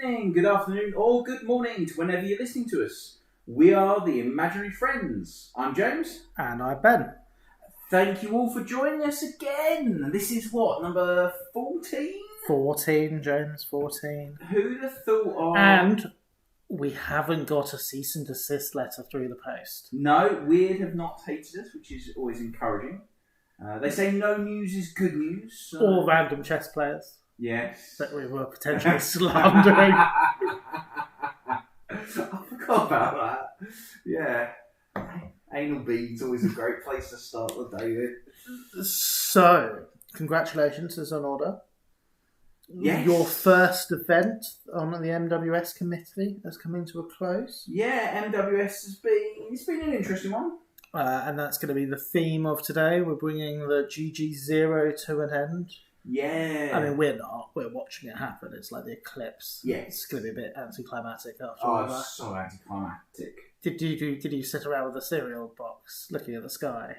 evening, good afternoon, or good morning to whenever you're listening to us. We are the Imaginary Friends. I'm James. And I'm Ben. Thank you all for joining us again. This is what, number 14? 14, James, 14. Who'd have thought of... And we haven't got a cease and desist letter through the post. No, Weird have not hated us, which is always encouraging. They say no news is good news. So... Or random chess players. Yes. That we were potentially slandering. I forgot about that. Yeah. Anal beads, always a great place to start the day with. So, congratulations is on order. Yes. Your first event on the MWS committee has come into a close. Yeah, MWS it's been an interesting one. And that's going to be the theme of today. We're bringing the GG0 to an end. Yeah. I mean, we're not. We're watching it happen. It's like the eclipse. Yes. It's going to be a bit anticlimactic after all that. So anticlimactic. Did you sit around with a cereal box looking at the sky?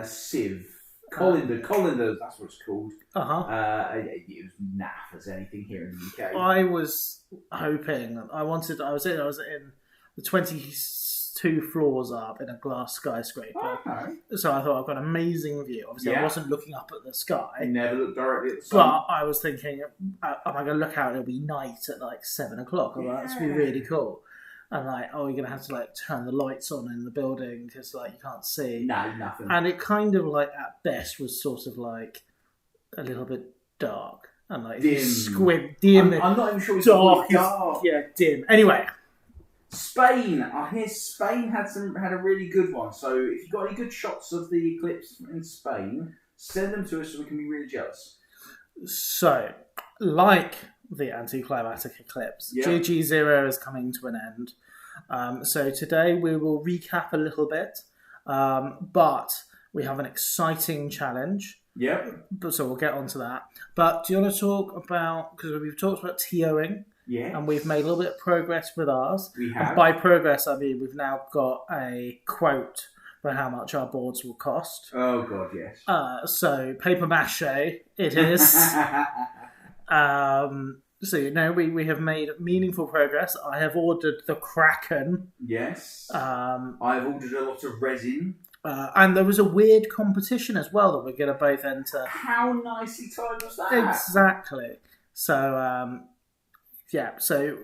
Civ. Colander, that's what it's called. Uh-huh. It was naff as anything here in the UK. I was hoping, I was in the 22 floors up in a glass skyscraper. Okay. So I thought I've got an amazing view. Obviously, Yeah. I wasn't looking up at the sky. I never looked directly at the sun. But I was thinking, am I going to look out and it'll be night at like 7 o'clock? I'm like, that's going to be really cool. And like, oh, you're going to have to like turn the lights on in the building because like you can't see. No, nothing. And it kind of like at best was sort of like a little bit dark. And like dim. Squib, dim. I'm not even sure it's dark. dark. Yeah, dim. Anyway. Spain. I hear Spain had a really good one. So if you've got any good shots of the eclipse in Spain, send them to us so we can be really jealous. So, like the anticlimactic eclipse, GG0 is coming to an end. So today we will recap a little bit, but we have an exciting challenge. Yep. So we'll get onto that. But do you want to talk about, because we've talked about TOing, and we've made a little bit of progress with ours. We have. And by progress, I mean we've now got a quote for how much our boards will cost. Oh, God, yes. So paper mache, it is. So, we have made meaningful progress. I have ordered the Kraken. Yes. I have ordered a lot of resin. And there was a weird competition as well that we're going to both enter. How nicely timed was that? Exactly. So, so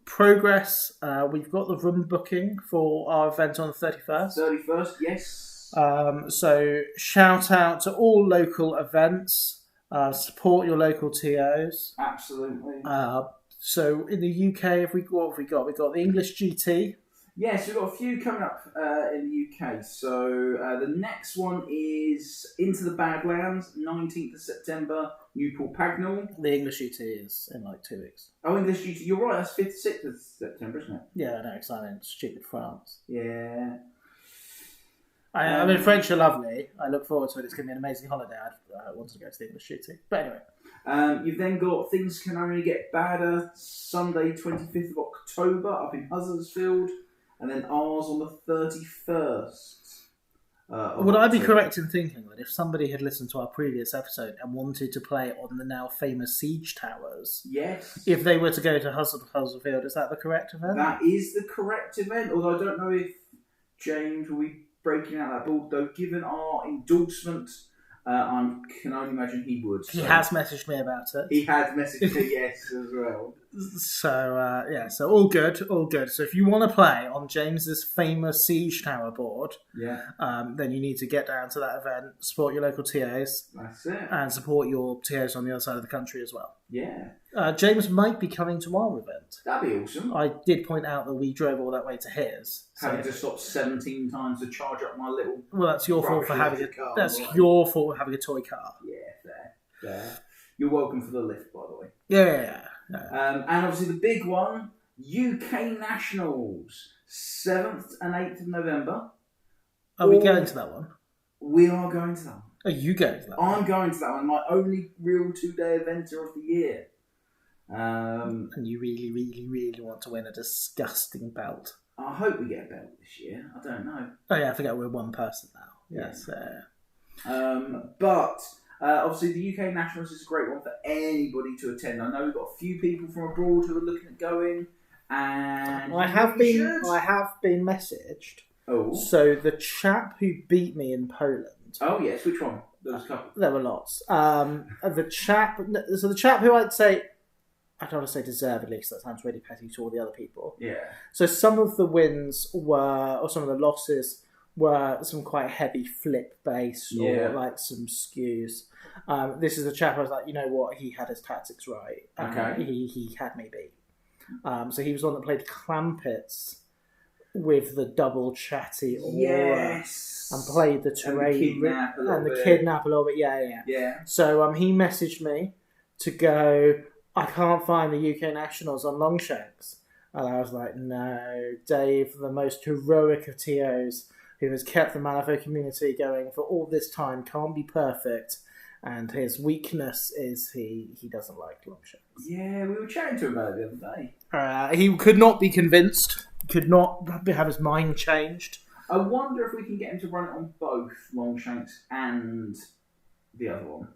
progress. We've got the room booking for our event on the 31st. 31st, yes. So shout out to all local events. Support your local TOs. Absolutely. So in the UK, what have we got? We've got the English GT. Yes, we've got a few coming up in the UK. So the next one is Into the Badlands, 19th of September, Newport Pagnell. The English GT is in like 2 weeks. Oh, English GT. You're right, that's 5th, 6th of September, isn't it? Yeah, I know, because I'm in stupid France. Yeah. I mean, French are lovely. I look forward to it. It's going to be an amazing holiday. I want to go to the English GT. But anyway. You've then got Things Can Only Get Badder, Sunday 25th of October up in Huddersfield. And then ours on the 31st. Would I be correct in thinking that if somebody had listened to our previous episode and wanted to play on the now famous Siege Towers, yes, if they were to go to Huddersfield, is that the correct event? That is the correct event, although I don't know if James will be breaking out that ball, though given our endorsement, I can only imagine he would. So. He has messaged me about it. He has messaged me, yes, as well. So, so all good. So if you want to play on James's famous Siege Tower board, then you need to get down to that event, support your local TAs. That's it. And support your TAs on the other side of the country as well. Yeah. James might be coming to our event. That'd be awesome. I did point out that we drove all that way to his. Having to stop 17 times to charge up my little... Well, that's your fault for having a car. That's your fault for having a toy car. Yeah, fair. You're welcome for the lift, by the way. Yeah. And obviously the big one, UK Nationals, 7th and 8th of November. Are we going to that one? We are going to that one. Are you going to that one? I'm going to that one. My only real 2-day eventer of the year. And you really, really, really want to win a disgusting belt. I hope we get a belt this year. I don't know. Oh yeah, I forget we're one person now. Yes. But Obviously, the UK Nationals is a great one for anybody to attend. I know we've got a few people from abroad who are looking at going, and I have been messaged. Oh, so the chap who beat me in Poland. Oh yes, which one? There was a couple. There were lots. The chap who I'd say, I don't want to say deservedly because that sounds really petty to all the other people. Yeah. So some of the wins were, or some of the losses were some quite heavy flip based or like some skews. This is a chap I was like, you know what, he had his tactics right. Okay. He had me beat. So he was the one that played Clampets with the double chatty aura and played the terrain and the kidnap a little bit. Yeah. So he messaged me to go, I can't find the UK Nationals on Longshanks. And I was like, no, Dave, the most heroic of TOs who has kept the Malifaux community going for all this time, can't be perfect. And his weakness is he doesn't like Longshanks. Yeah, we were chatting to him about it the other day. He could not be convinced, could not have his mind changed. I wonder if we can get him to run it on both Longshanks and the other one.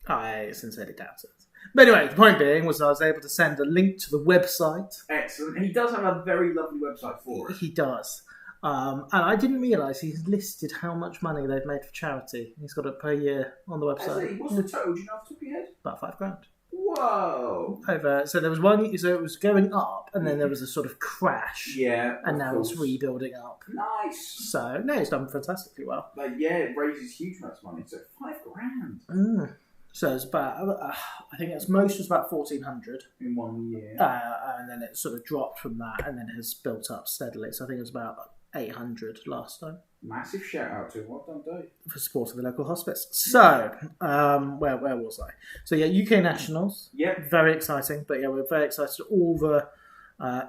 I sincerely doubt it. But anyway, the point being was I was able to send a link to the website. Excellent. He does have a very lovely website for it. He does. And I didn't realise he's listed how much money they've made for charity. He's got it per year on the website. What's the total? Do you know off the top of your head? About £5,000. Whoa! So there was one. So it was going up, and then there was a sort of crash. Yeah. And now it's rebuilding up. Nice. So no, it's done fantastically well. But yeah, it raises huge amounts of money. So £5,000. So it's about, I think its most was about 1,400 in 1 year, and then it sort of dropped from that, and then has built up steadily. So I think it was about 800 last time. Massive shout out to him. Well done, Dave. For supporting the local hospice. So, where was I? So yeah, UK Nationals. Yep. Very exciting. But yeah, we're very excited. All the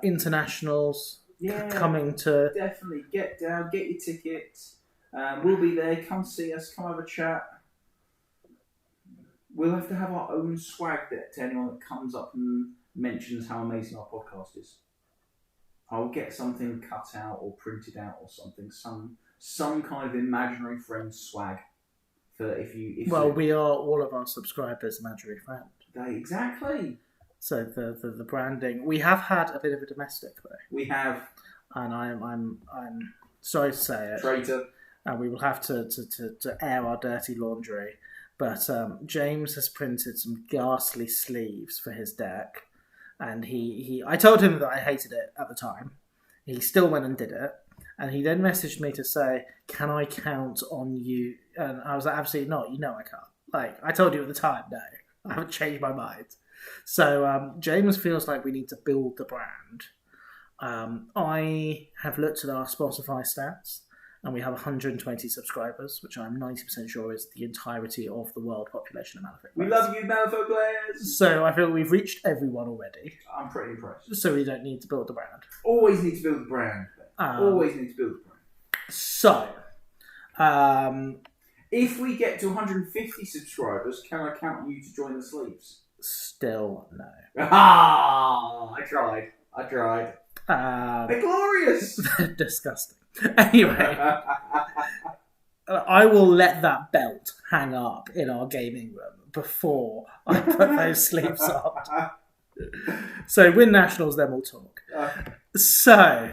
internationals coming to. Definitely get down, get your tickets. We'll be there. Come see us. Come have a chat. We'll have to have our own swag there to anyone that comes up and mentions how amazing our podcast is. I'll get something cut out or printed out or something, some kind of imaginary friend swag. For if you. We are all of our subscribers' imaginary friend. Exactly. So the branding, we have had a bit of a domestic though. We have, and I'm sorry to say it, traitor, and we will have to air our dirty laundry. But James has printed some ghastly sleeves for his deck. And I told him that I hated it at the time. He still went and did it. And he then messaged me to say, can I count on you? And I was like, absolutely not. You know I can't. Like, I told you at the time, no. I haven't changed my mind. So James feels like we need to build the brand. I have looked at our Spotify stats. And we have 120 subscribers, which I'm 90% sure is the entirety of the world population of Malifaux. We love you, Malifaux players! So I feel we've reached everyone already. I'm pretty impressed. So we don't need to build the brand. Always need to build the brand. Always need to build the brand. So, if we get to 150 subscribers, can I count on you to join the sleeves? Still no. I tried. They're glorious! Disgusting. Anyway, I will let that belt hang up in our gaming room before I put those sleeves on. So win nationals, then we'll talk. So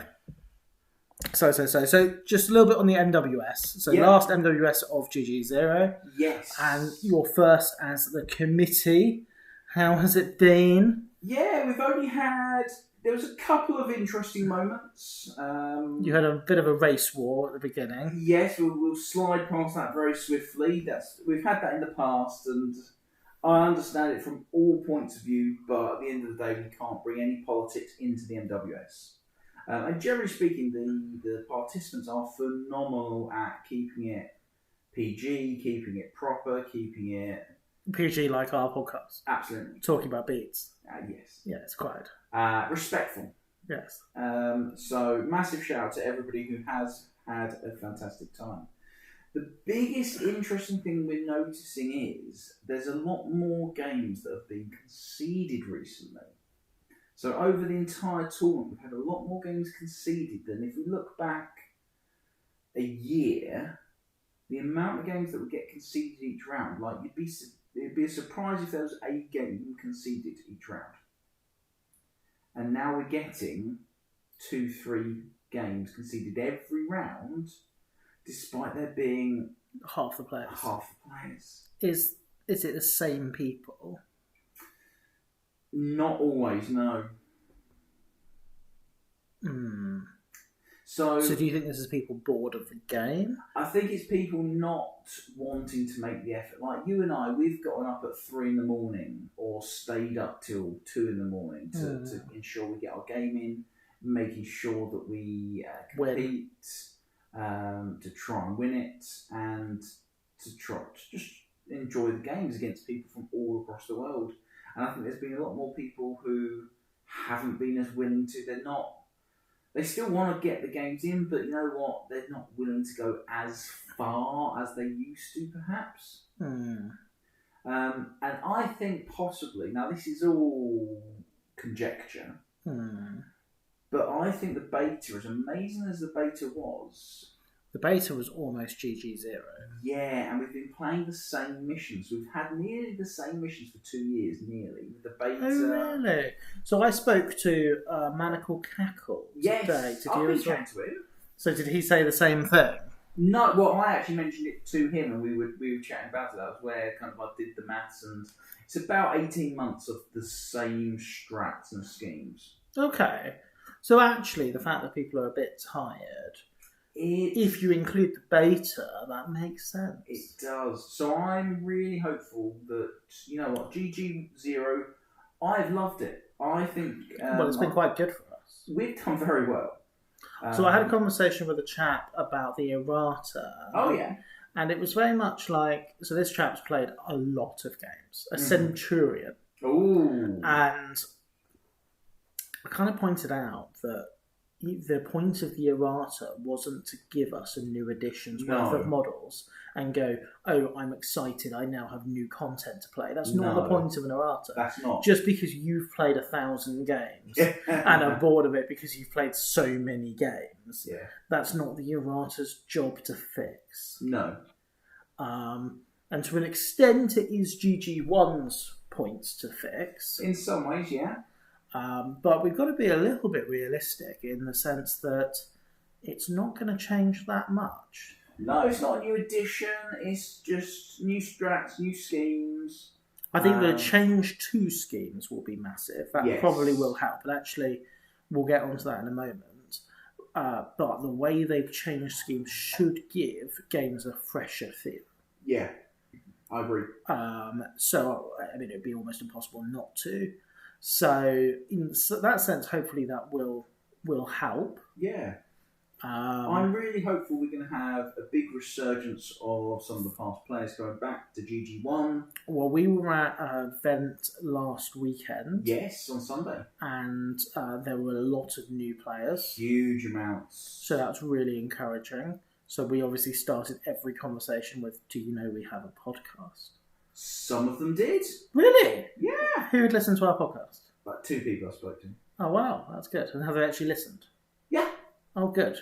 just a little bit on the MWS. So last MWS of GG0. Yes. And your first as the committee. How has it been? Yeah, we've only had... There was a couple of interesting moments. You had a bit of a race war at the beginning. Yes, we'll slide past that very swiftly. We've had that in the past, and I understand it from all points of view, but at the end of the day, we can't bring any politics into the MWS. And generally speaking, the participants are phenomenal at keeping it PG, keeping it proper, keeping it... PG like our podcast. Absolutely. Talking about beats. Yes. Yeah, it's quiet. Respectful. Yes. So massive shout out to everybody who has had a fantastic time. The biggest interesting thing we're noticing is there's a lot more games that have been conceded recently. So over the entire tournament, we've had a lot more games conceded than if we look back a year. the amount of games that would get conceded each round, like it'd be a surprise if there was a game conceded each round. And now we're getting 2-3 games conceded every round, despite there being half the players. Is it the same people? Not always, no. So do you think this is people bored of the game? I think it's people not wanting to make the effort. Like you and I, we've gotten up at 3 in or stayed up till 2 in to ensure we get our game in, making sure that we compete, to try and win it, and to try to just enjoy the games against people from all across the world. And I think there's been a lot more people who haven't been as willing to. They still want to get the games in, but you know what? They're not willing to go as far as they used to, perhaps. And I think possibly, now this is all conjecture, but I think the beta, as amazing as the beta was... The beta was almost GG0. Yeah, and we've been playing the same missions. We've had nearly the same missions for 2 years, nearly, with the beta. Oh, really? So I spoke to Manacle Cackle today. Yes, I've been chatting to him. So did he say the same thing? No, well, I actually mentioned it to him, and we were chatting about it. That was where kind of I did the maths, and it's about 18 months of the same strats and schemes. Okay. So actually, the fact that people are a bit tired... if you include the beta, that makes sense. It does. So I'm really hopeful that, you know what, GG0, I've loved it. I think... well, it's been quite good for us. We've done very well. So I had a conversation with a chap about the errata. Oh, yeah. And it was very much like... So this chap's played a lot of games. A Centurion. Ooh. And I kind of pointed out that the point of the errata wasn't to give us a new edition's worth of models and go, oh, I'm excited, I now have new content to play. That's not the point of an errata. That's not. Just because you've played 1,000 games and are bored of it because you've played so many games, that's not the errata's job to fix. No. And to an extent, it is GG1's points to fix. In some ways, yeah. But we've got to be a little bit realistic in the sense that it's not going to change that much. No, it's not a new edition. It's just new strats, new schemes. I think the change to schemes will be massive. That probably will help. But actually, we'll get onto that in a moment. But the way they've changed schemes should give games a fresher feel. Yeah, I agree. So, I mean, it'd be almost impossible not to. So, in that sense, hopefully that will help. Yeah. I'm really hopeful we're going to have a big resurgence of some of the past players going back to GG1. Well, we were at an event last weekend. Yes, on Sunday. And there were a lot of new players. Huge amounts. So that's really encouraging. So we obviously started every conversation with, do you know we have a podcast? Some of them did. Really? Yeah. Who would listen to our podcast? Like 2 people I spoke to. Oh, wow. That's good. And have they actually listened? Yeah. Oh, good.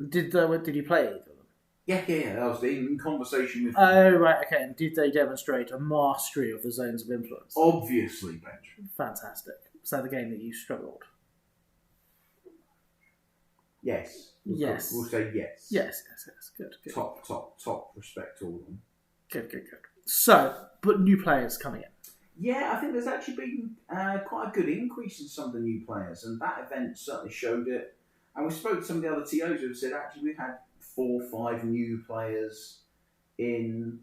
Did you play either of them? Yeah. I was in conversation with them. Oh, right, okay. And did they demonstrate a mastery of the zones of influence? Obviously, Benjamin. Fantastic. Was that the game that you struggled? Yes. Yes. We'll say yes. Yes. Good. Top respect to all of them. Good. So, but new players coming in. Yeah, I think there's actually been quite a good increase in some of the new players, and that event certainly showed it. And we spoke to some of the other TOs who said actually we've had 4 or 5 new players in.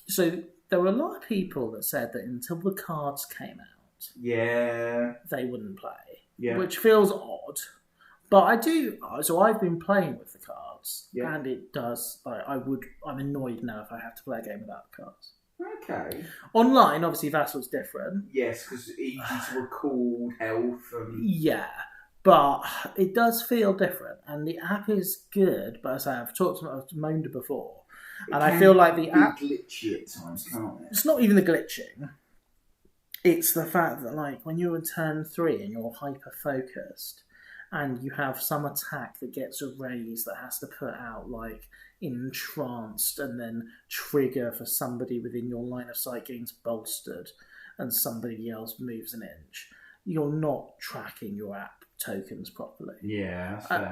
So there were a lot of people that said that until the cards came out, they wouldn't play, which feels odd. But I do. So I've been playing with the cards, and it does. I'm annoyed now if I have to play a game without the cards. Okay. Online, obviously, Vassal's different. Yes, because it's easy to record health and... Yeah, but it does feel different, and the app is good. But as I've moaned before, and I feel like the app glitchy at times, can't it? It's not even the glitching. It's the fact that, like, when you're in turn 3 and you're hyper focused, and you have some attack that gets a raise that has to put out like entranced and then trigger for somebody within your line of sight getting bolstered and somebody else moves an inch, you're not tracking your app tokens properly. Yeah, that's fair.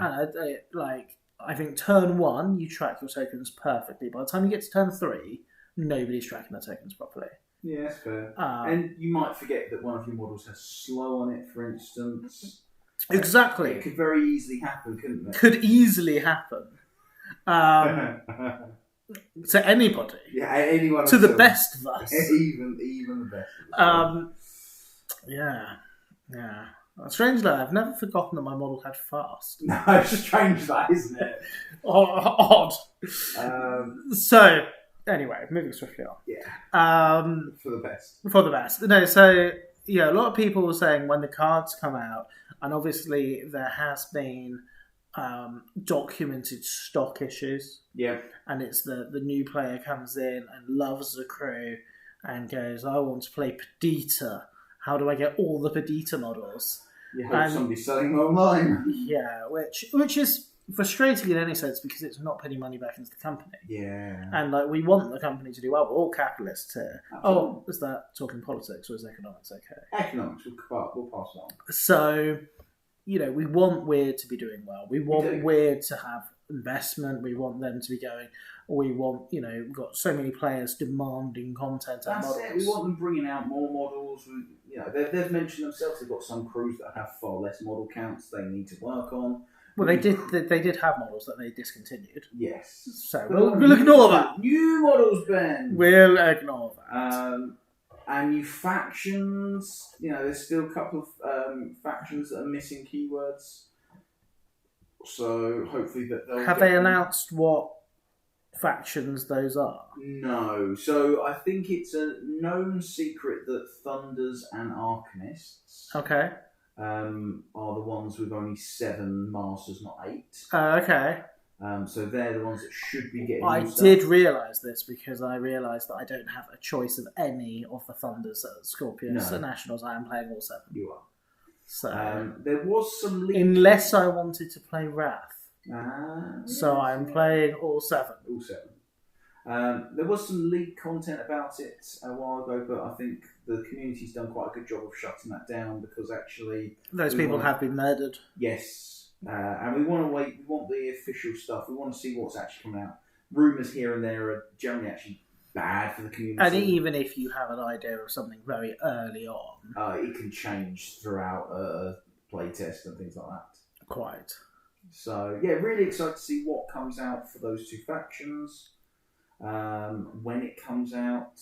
I think turn 1, you track your tokens perfectly. By the time you get to turn 3, nobody's tracking their tokens properly. Yeah, that's fair. And you might forget that one of your models has slow on it, for instance. Exactly. It could very easily happen, couldn't it? Could easily happen. To anybody. Yeah, anyone. To the best of us. Even the best. Yeah. Strangely, I've never forgotten that my model had fast. No, it's strange that, isn't it? Odd. So, anyway, moving swiftly on. Yeah. For the best. For the best. No, so, yeah, a lot of people were saying when the cards come out, and obviously there has been documented stock issues. Yeah. And it's the new player comes in and loves the crew and goes, I want to play Perdita. How do I get all the Perdita models? You hope somebody's selling them online. Yeah, which is frustrating in any sense because it's not putting money back into the company. Yeah. And we want the company to do well. We're all capitalists here. Absolutely. Oh, is that talking politics or is economics okay? Economics, we'll pass it on. So, we want Weird to be doing well. We want Weird to have investment. We want them to be going. We want, we've got so many players demanding content and models. That's it. We want them bringing out more models. They've mentioned themselves. They've got some crews that have far less model counts they need to work on. Well, they did have models that they discontinued. Yes. So we'll ignore that. New models, Ben. We'll ignore that. And new factions. There's still a couple of factions that are missing keywords. So hopefully that they'll... Have they announced what factions those are? No. So I think it's a known secret that Thunders and Arcanists are the ones with only 7 masters, not 8. Okay. So they're the ones that should be getting... I did realise this because I realised that I don't have a choice of any of the Thunders at Scorpions at Nationals. I am playing all 7. You are. So there was some... Unless I wanted to play Wrath. So I'm playing all 7. All 7. There was some leaked content about it a while ago, but I think the community's done quite a good job of shutting that down because actually... Those people have been murdered. Yes. And we want to wait. We want the official stuff. We want to see what's actually coming out. Rumours here and there are generally actually bad for the community. And even if you have an idea of something very early on... it can change throughout a playtest and things like that. Quite. So, yeah, really excited to see what comes out for those 2 factions, when it comes out.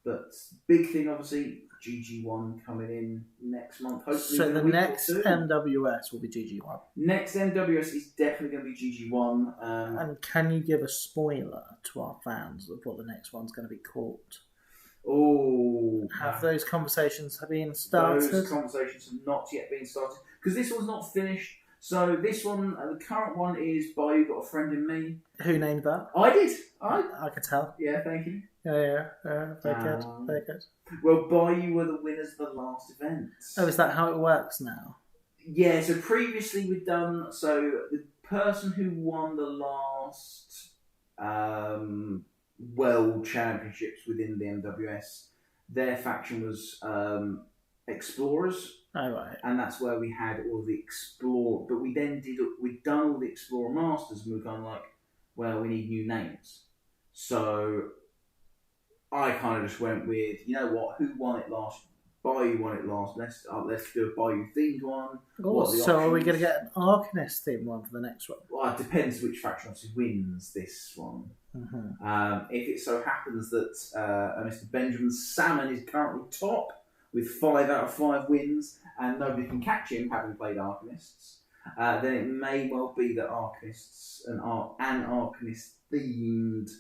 But big thing, obviously, GG1 coming in next month. Hopefully, so the next MWS will be GG1. Next MWS is definitely going to be GG1. And can you give a spoiler to our fans of what the next one's going to be called? Oh, have those conversations been started? Those conversations have not yet been started because this one's not finished. So this one, the current one is by You Got a Friend in Me. Who named that? I did. I could tell. Yeah, thank you. Yeah. Very good. Well, Bayou were the winners of the last event. Oh, is that how it works now? Yeah, so previously we'd done... So the person who won the last World Championships within the MWS, their faction was Explorers. Oh, right. And that's where we had all the Explore... But we'd done all the Explorer Masters and we were kind of like, well, we need new names. So I kind of just went with, you know what, who won it last? Bayou won it last. Let's do a Bayou themed one. So are we going to get an Arcanist themed one for the next one? Well, it depends which faction obviously wins this one. Mm-hmm. If it so happens that Mr. Benjamin Salmon is currently top with 5 out of 5 wins and nobody can catch him having played Arcanists, then it may well be that Arcanists an Arcanist themed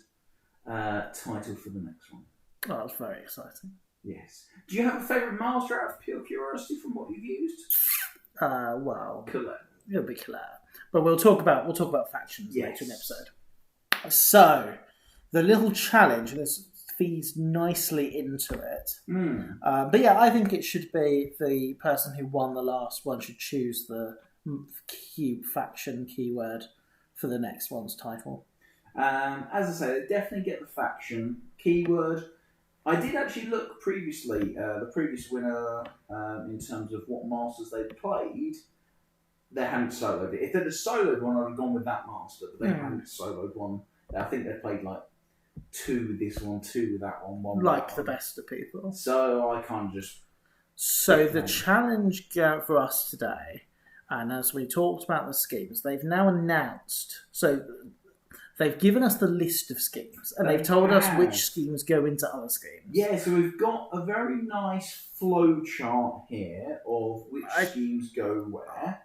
title for the next one. Oh, that's very exciting. Yes. Do you have a favourite master out of pure curiosity from what you've used? Well, Colette. It'll be Colette. But we'll talk about factions later in the episode. So, the little challenge, and this feeds nicely into it. But yeah, I think it should be the person who won the last one should choose the faction keyword for the next one's title. As I say, they definitely get the faction keyword. I did actually look previously, the previous winner, in terms of what masters they'd played. They hadn't soloed it. If they'd have soloed one, I'd have gone with that master, but they hadn't soloed one. I think they played like 2 with this one, 2 with that one like with the that one. best of people. So I kind of just... So the challenge for us today, and as we talked about the schemes, they've now announced... So they've given us the list of schemes, and they've told us which schemes go into other schemes. Yeah, so we've got a very nice flow chart here of which schemes go where.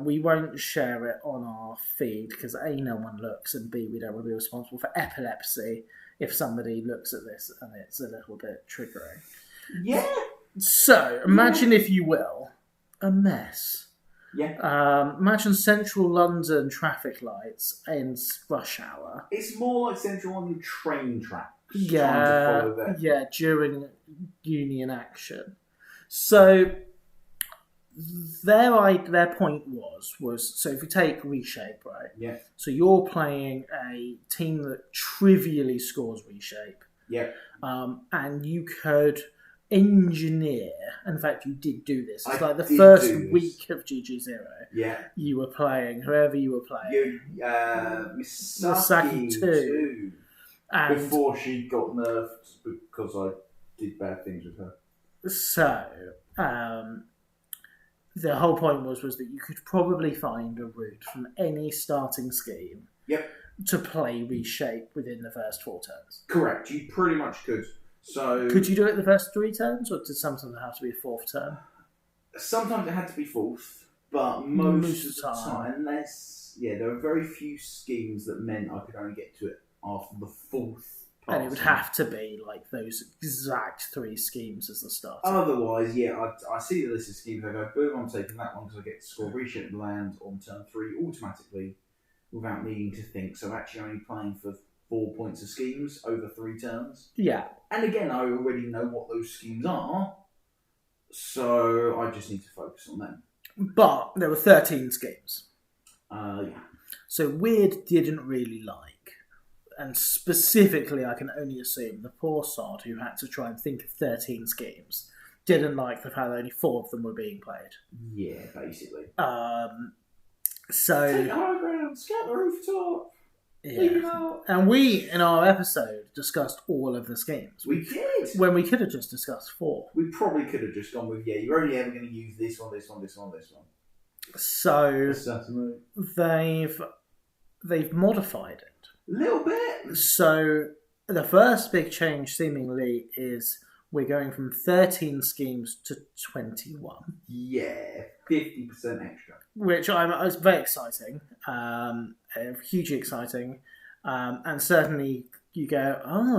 We won't share it on our feed, because A, no one looks, and B, we don't want to be responsible for epilepsy if somebody looks at this and it's a little bit triggering. Yeah. So, imagine, if you will, a mess. Yeah. Imagine central London traffic lights in rush hour. It's more like central London train tracks. Yeah, during Union action. So their point was so if you take Reshape, right? Yeah. So you're playing a team that trivially scores Reshape. Yeah. And you could engineer. In fact, you did do this. It's like the first week of GG0. Yeah. You were playing whoever you were playing. Misaki 2. And before she got nerfed because I did bad things with her. So, the whole point was that you could probably find a route from any starting scheme. Yep. To play Reshape within the first 4 turns. Correct. You pretty much could. So, could you do it the first 3 turns, or did sometimes it have to be a 4th turn? Sometimes it had to be 4th, but most of the time, unless there were very few schemes that meant I could only get to it after the 4th. And it would have to be like those exact 3 schemes as the start. Otherwise, I see the list of schemes. I go, boom, I'm taking that one because I get to score Reshape and land on turn 3 automatically without needing to think. So actually, only playing for 4 points of schemes over 3 turns. Yeah. And again, I already know what those schemes are, so I just need to focus on them. But there were 13 schemes. Yeah. So Weird didn't really like, and specifically I can only assume the poor sod who had to try and think of 13 schemes didn't like the fact that only 4 of them were being played. Yeah, basically. So... Take the high ground, scout the rooftop. Yeah. And we, in our episode, discussed all of the schemes. We did. When we could have just discussed 4. We probably could have just gone with, you're only ever going to use this one, this one, this one, this one. So, they've modified it. A little bit. So, the first big change, seemingly, is we're going from 13 schemes to 21. Yeah, 50% extra. Which was very exciting. Hugely exciting. And certainly you go, I'm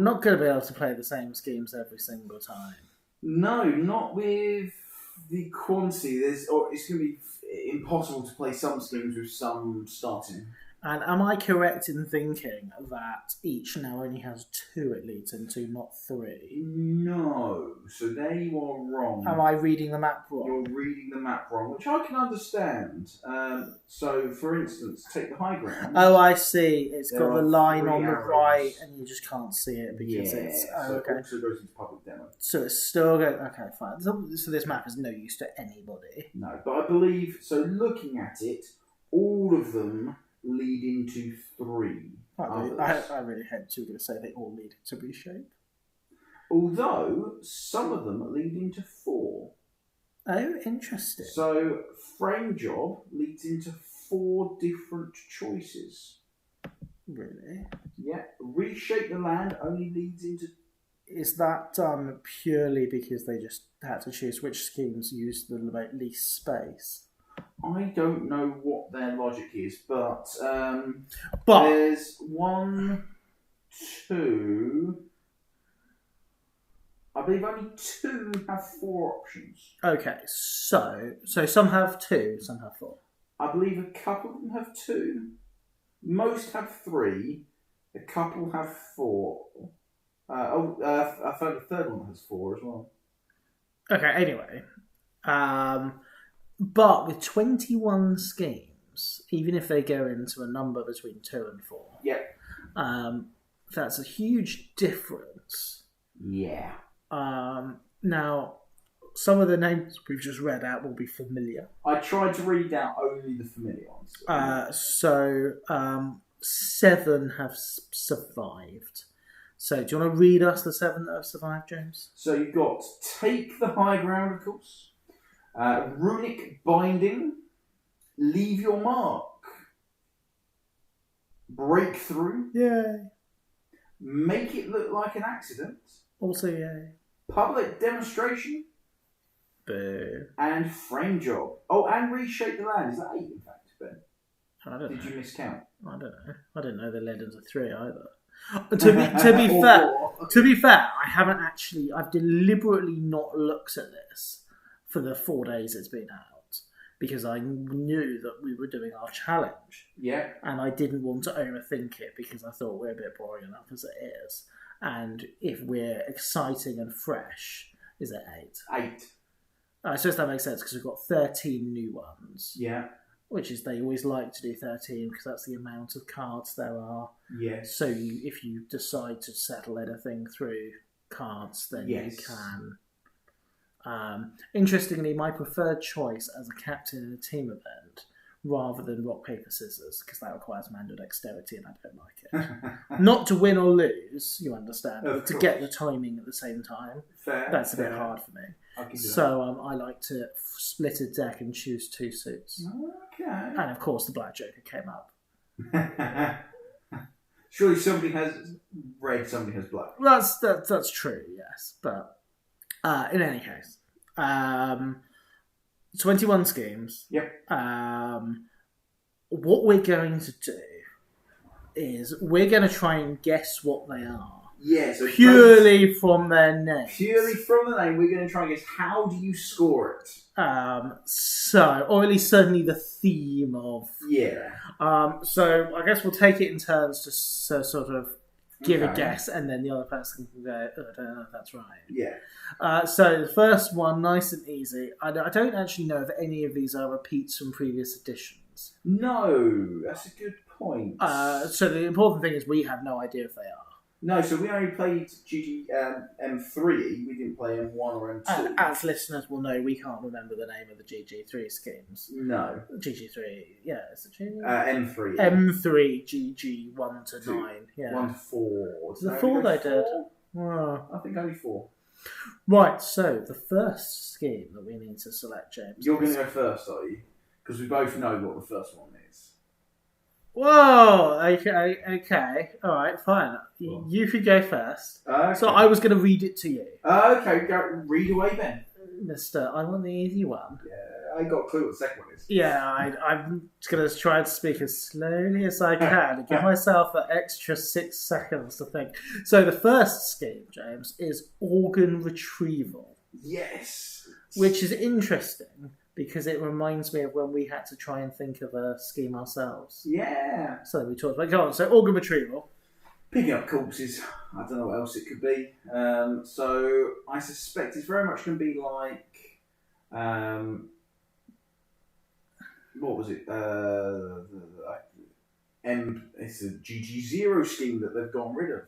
not going to be able to play the same schemes every single time. No, not with the quantity. It's going to be impossible to play some schemes with some starting. And am I correct in thinking that each now only has 2 it leads into, not 3? No. So there you are wrong. Am I reading the map wrong? You're reading the map wrong, which I can understand. So, for instance, take the high ground. Oh, I see. It's got the line on the right, and you just can't see it because it's... Oh, okay. It also goes into public demo. So it's still going... Okay, fine. So this map is no use to anybody. No, but I believe... So looking at it, all of them lead into 3. I really hoped you were going to say they all lead to Reshape. Although, some of them lead into 4. Oh, interesting. So, Frame Job leads into 4 different choices. Really? Yeah. Reshape the Land only leads into... Is that done purely because they just had to choose which schemes use the least space? I don't know what their logic is, but there's 1, 2... I believe only 2 have 4 options. Okay, so some have 2, some have 4. I believe a couple of them have 2. Most have 3. A couple have 4. I found a third one that has 4 as well. Okay, anyway. But with 21 schemes, games, even if they go into a number between 2 and 4. Yeah. That's a huge difference. Yeah. Now, some of the names we've just read out will be familiar. I tried to read out only the familiar ones. So 7 have survived. So do you want to read us the 7 that have survived, James? So you've got Take the High Ground, of course. Runic Binding. Leave Your Mark. Breakthrough. Yay. Make It Look Like an Accident. Also yay. Public Demonstration. Boo. And Frame Job. Oh, and Reshape the Land. Is that 8, in fact, Ben? I don't know. Did you miscount? I don't know. I didn't know they led into 3 either. To be fair, I haven't actually. I've deliberately not looked at this for the 4 days it's been out because I knew that we were doing our challenge. Yeah. And I didn't want to overthink it because I thought we're a bit boring enough as it is. And if we're exciting and fresh, is it 8? 8. I suppose that makes sense because we've got 13 new ones. Yeah. Which is they always like to do 13 because that's the amount of cards there are. Yes. So if you decide to settle anything through cards, then you can. Interestingly, my preferred choice as a captain in a team event, rather than rock, paper, scissors, because that requires manual dexterity and I don't like it. Not to win or lose, you understand, but to get the timing at the same time. Fair. That's a bit hard for me. So I like to split a deck and choose 2 suits. Okay. And of course the Black Joker came up. Surely somebody has red, somebody has black. That's true, yes. But in any case, 21 schemes. Yep. What we're going to do is we're going to try and guess what they are. Yeah, so purely from their name. Purely from the name, we're going to try and guess how do you score it. Or at least certainly the theme of. Yeah. So I guess we'll take it in turns to sort of give a guess, and then the other person can go, oh, I don't know if that's right. Yeah. So the first one, nice and easy. I don't actually know if any of these are repeats from previous editions. No, that's a good point. So the important thing is we have no idea if they are. No, so we only played M3. We didn't play M1 or M2. As listeners will know, we can't remember the name of the GG3 schemes. No. GG3, yeah, it's a G. M3. M3, GG 1 to 9. Yeah. 1 to 4. Was it 4 they did? Oh. I think only 4. Right, so the first scheme that we need to select, James. You're going to go first, are you? Because we both know what the first one is. Whoa! Okay. All right, fine. You could go first. Okay. So I was going to read it to you. Okay, go read away, Ben. Mister, I want the easy one. Yeah, I got a clue what the second one is. Yeah, I'm just going to try and speak as slowly as I can and give myself an extra 6 seconds to think. So the first scheme, James, is Organ Retrieval. Yes. Which is interesting because it reminds me of when we had to try and think of a scheme ourselves. Yeah. So we talked about. Go on. So Organ Retrieval. Picking up corpses. I don't know what else it could be. So I suspect it's very much going to be like. What was it? It's a GG0 scheme that they've gotten rid of.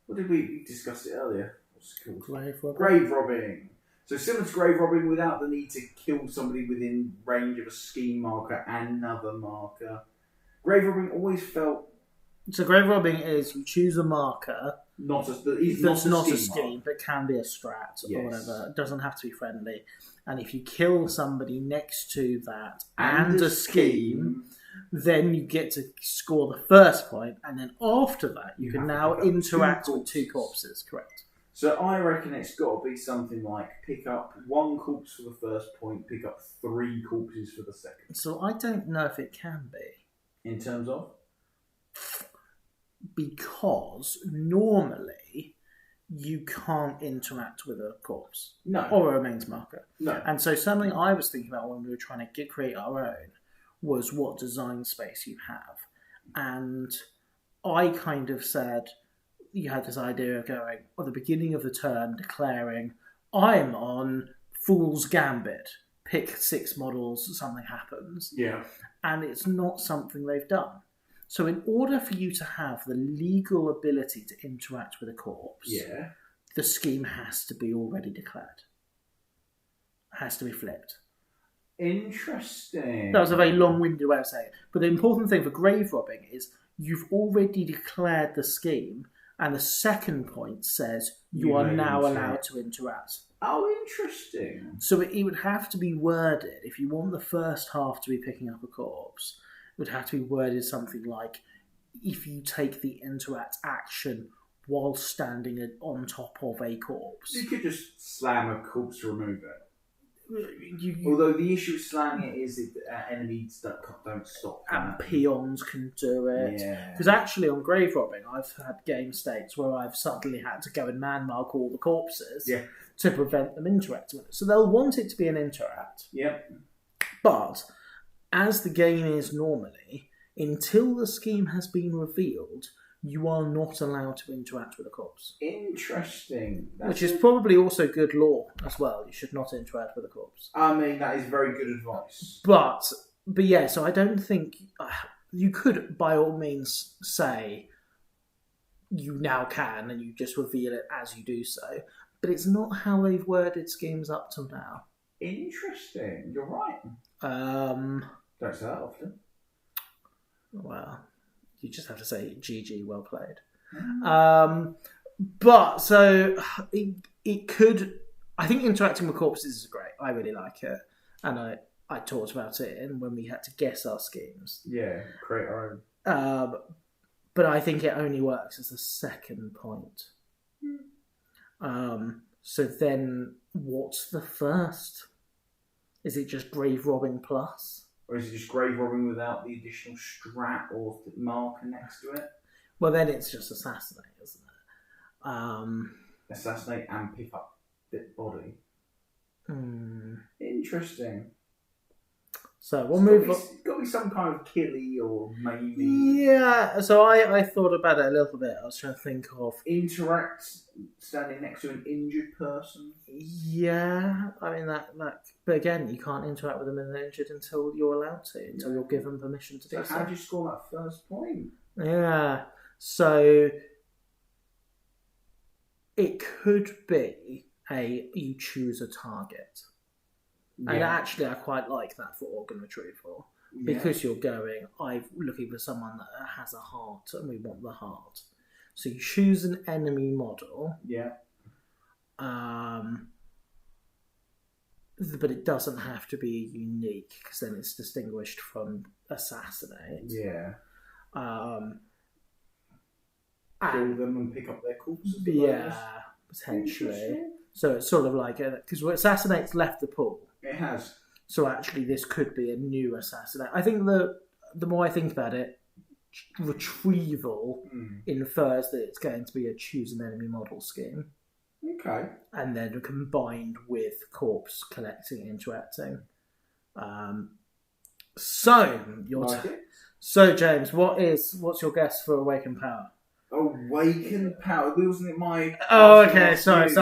What did we discuss it earlier? What's it called? Grave robbing. So similar to grave robbing without the need to kill somebody within range of a scheme marker and another marker. Grave robbing always felt... So grave robbing is you choose a marker that's not a scheme, but can be a strat or whatever. It doesn't have to be friendly. And if you kill somebody next to that and a scheme, then you get to score the first point, and then after that you can now interact with 2 corpses, correct? So I reckon it's got to be something like pick up 1 corpse for the first point, pick up 3 corpses for the second. So I don't know if it can be. In terms of? Because normally you can't interact with a corpse. No. Or a remains marker. No. And so something I was thinking about when we were trying to create our own was what design space you have. And I kind of said... You had this idea of going at the beginning of the turn, declaring, I'm on Fool's Gambit. Pick 6 models, something happens. Yeah. and it's not something they've done. So in order for you to have the legal ability to interact with a corpse, the scheme has to be already declared. Has to be flipped. Interesting. That was a very long-winded way of saying it. But the important thing for grave robbing is you've already declared the scheme, and the second point says you are now allowed to interact. Oh, interesting. So it would have to be worded, if you want the first half to be picking up a corpse, it would have to be worded something like, if you take the interact action while standing on top of a corpse. You could just slam a corpse to remove it. Although the issue with slamming it is that enemies don't stop. And peons can do it. Because actually on grave robbing, I've had game states where I've suddenly had to go and man mark all the corpses to prevent them interacting with it. So they'll want it to be an interact. But as the game is normally, until the scheme has been revealed, you are not allowed to interact with a corpse. Interesting. Which is probably also good law as well. You should not interact with a corpse. I mean, that is very good advice. But yeah, so I don't think... you could, by all means, say you now can, and you just reveal it as you do so. But it's not how they've worded schemes up till now. Interesting. You're right. Don't say that often. Well... you just have to say GG, well played. But so it could. I think interacting with corpses is great. I really like it, and I talked about it in when we had to guess our schemes. Yeah, create our own. But I think it only works as the second point. So then, what's the first? Is it just grave robbing plus? Or is it just grave robbing without the additional strap or marker next to it? Well, then it's just assassinate, isn't it? Assassinate and pick up the body. Interesting. So we'll move on. It's got to be some kind of killy or maybe... Yeah, so I thought about it a little bit. I was trying to think of... Interact standing next to an injured person? Yeah, I mean, that. But again, you can't interact with them when they're injured until you're allowed to, until you're given permission to do so. How do you score that first point? Yeah, so it could be you choose a target. And actually, I quite like that for organ retrieval. Because you're going, I'm looking for someone that has a heart and we want the heart. So you choose an enemy model. But it doesn't have to be unique because then it's distinguished from assassinate. Kill them and pick up their corpses. Potentially. So it's sort of like, because assassinate's left the pool. It has. So actually, this could be a new assassinate. I think the more I think about it, retrieval infers that it's going to be a choose an enemy model scheme. Okay. And then combined with corpse collecting and interacting. So James, what's your guess for Awakened Power? Awakened Power. Wasn't it my... Oh, okay. Sorry.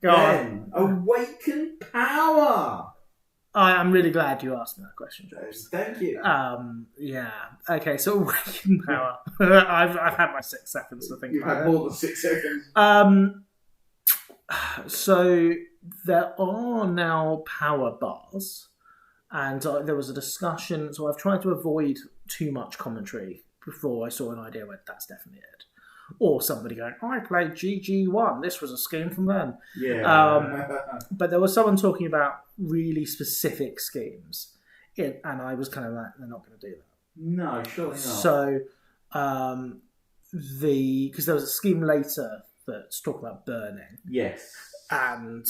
Go on. Awakened Power. I'm really glad you asked me that question, James. Thank you. Yeah. Okay, so Awakened Power. I've had my 6 seconds to think about it. You've had more than 6 seconds. So there are now power bars, and there was a discussion. So I've tried to avoid too much commentary before I saw an idea where that's definitely it. Or somebody going, I played GG1. This was a scheme from them. But there was someone talking about really specific schemes. And I was kind of like, they're not going to do that. No, surely not. So, because there was a scheme later that's talking about burning. Yes. And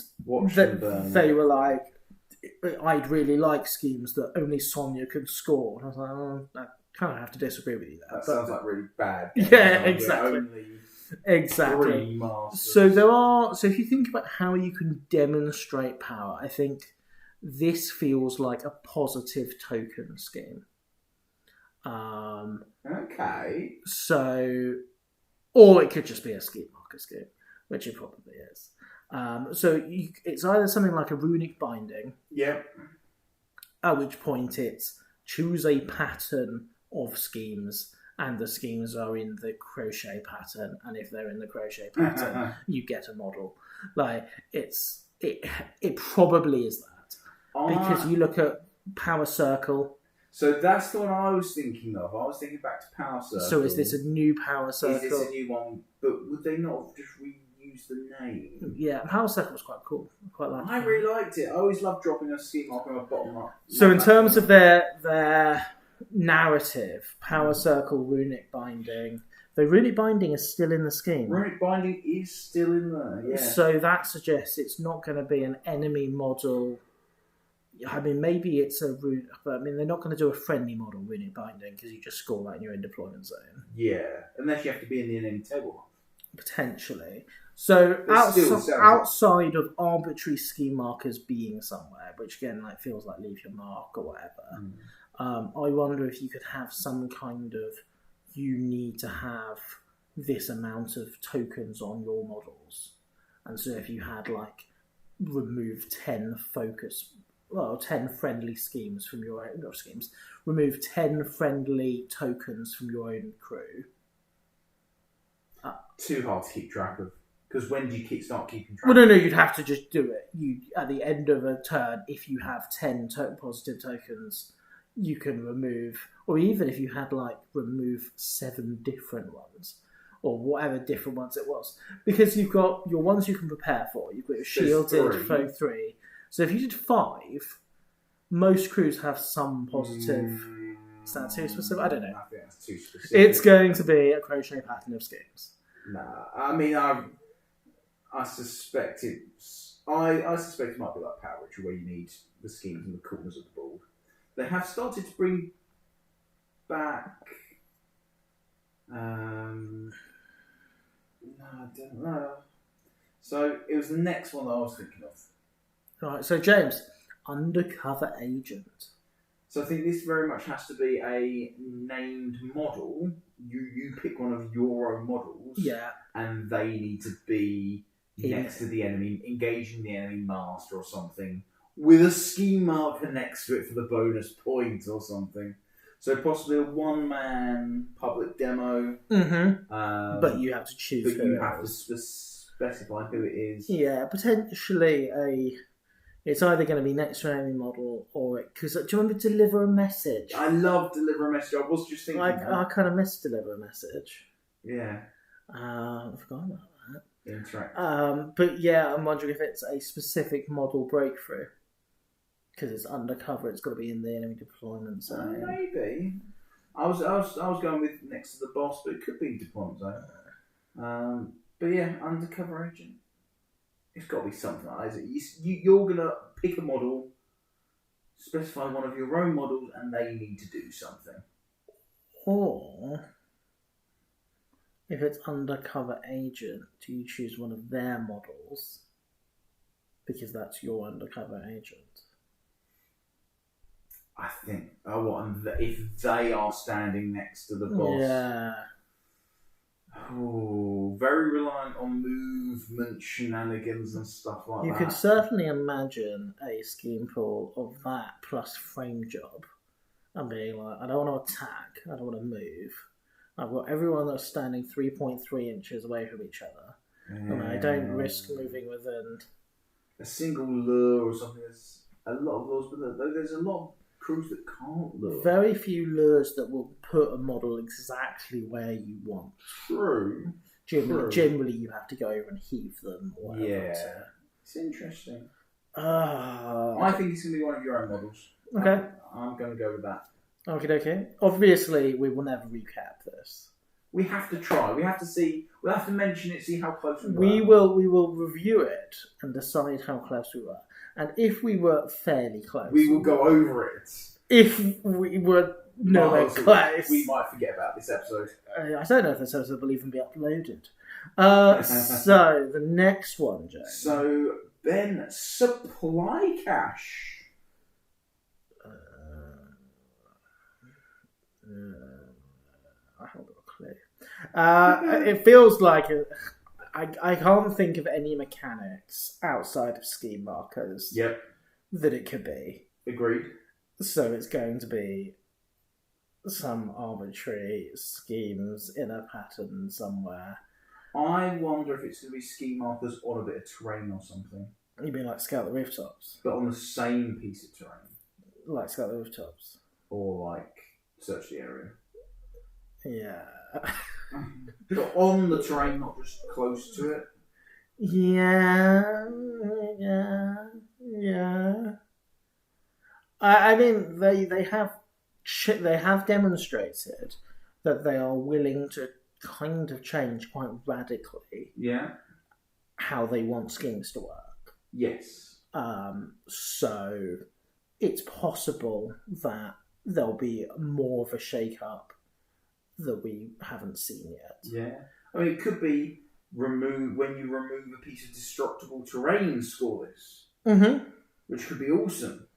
they were like, I'd really like schemes that only Sonya could score. And I was like, oh, I kind of have to disagree with you there. That sounds like really bad. Yeah, exactly. So if you think about how you can demonstrate power, I think this feels like a positive token scheme. Okay. So, or it could just be a scheme marker scheme, which it probably is. It's either something like a runic binding. Yep. At which point it's choose a pattern of schemes, and the schemes are in the crochet pattern, and if they're in the crochet pattern, you get a model. Like, it probably is that. Because you look at Power Circle. So that's the one I was thinking of. I was thinking back to Power Circle. So is this a new Power Circle? Is this a new one? But would they not have just reused the name? Yeah, Power Circle was quite cool. I really liked it. I always loved dropping a scheme mark on a bottom up. So in terms of their narrative, Power Circle, Runic Binding. The Runic Binding is still in the scheme. Runic Binding is still in there, yeah. So that suggests it's not going to be an enemy model. I mean, maybe it's a rune, but I mean, they're not going to do a friendly model Runic Binding because you just score that in your in deployment zone. Yeah, unless you have to be in the enemy table. Potentially. So outside of arbitrary scheme markers being somewhere, which again like feels like leave your mark or whatever, I wonder if you could have some kind of, you need to have this amount of tokens on your models. And so if you had like remove 10 friendly schemes from your own, not schemes, remove 10 friendly tokens from your own crew. Too hard to keep track of. Because when do you start keeping track? Well, no, you'd have to just do it. You at the end of a turn, if you have 10 positive tokens, you can remove, or even if you had like remove 7 different ones, or whatever different ones it was, because you've got your ones you can prepare for. You've got your shielded folk 3. So if you did 5, most crews have some positive. Is that too specific? I don't know. I think that's too specific. It's going to be a crochet pattern of schemes. Nah, I mean, I suspect it's. I suspect it might be like Power Ritual, where you need the schemes in the corners of the board. They have started to bring back. No, I don't know. So it was the next one that I was thinking of. Right. So James, undercover agent. So I think this very much has to be a named model. You pick one of your own models. Yeah. And they need to be next to the enemy, engaging the enemy master or something, with a scheme marker next to it for the bonus point or something. So possibly a one-man public demo. Mm-hmm. But you have to choose. But you have to specify who it is. Yeah, potentially it's either going to be next to an enemy model or because do you remember Deliver a Message? I love Deliver a Message. I was just thinking. I kind of miss Deliver a Message. Yeah. I forgot about that. Interact. But yeah, I'm wondering if it's a specific model breakthrough because it's undercover. It's got to be in the enemy deployment zone. Maybe. I was going with next to the boss, but it could be deployment zone. But yeah, undercover agent. It's got to be something like that. You're going to pick a model, specify one of your own models, and they need to do something. Or, if it's undercover agent, do you choose one of their models? Because that's your undercover agent. I think, if they are standing next to the boss. Yeah. Oh, very reliant on movement, shenanigans and stuff like that. You could certainly imagine a scheme pool of that plus frame job and being like, I don't want to attack, I don't want to move. I've got everyone that's standing 3.3 inches away from each other. Yeah. And I don't risk moving within a single lure or something. There's a lot of lures, but there's a lot of crews that can't lure. Very few lures that will put a model exactly where you want. True. Generally you have to go over and heave them. Or whatever, yeah. So. It's interesting. I think it's going to be one of your own models. Okay. I'm going to go with that. Okay. Obviously, we will never recap this. We have to try. We have to see. We'll have to mention it, see how close we were. We will review it and decide how close we were. And if we were fairly close, we will go over it. If we were nowhere close, we might forget about this episode. I don't know if this episode will even be uploaded. So the next one, Joe. So Ben, supply cache. I haven't got a clue. It feels like I can't think of any mechanics outside of scheme markers. Yep. That it could be. Agreed. So it's going to be some arbitrary schemes in a pattern somewhere. I wonder if it's going to be ski markers on a bit of terrain or something. You mean like Scout the Rooftops? But on the same piece of terrain. Like Scout the Rooftops? Or like Search the Area. Yeah. But on the terrain, not just close to it. Yeah. I mean, they have demonstrated that they are willing to kind of change quite radically. Yeah. How they want schemes to work. Yes. So it's possible that there'll be more of a shake-up that we haven't seen yet. Yeah. I mean, it could be when you remove a piece of destructible terrain, score this. Mm-hmm. Which could be awesome.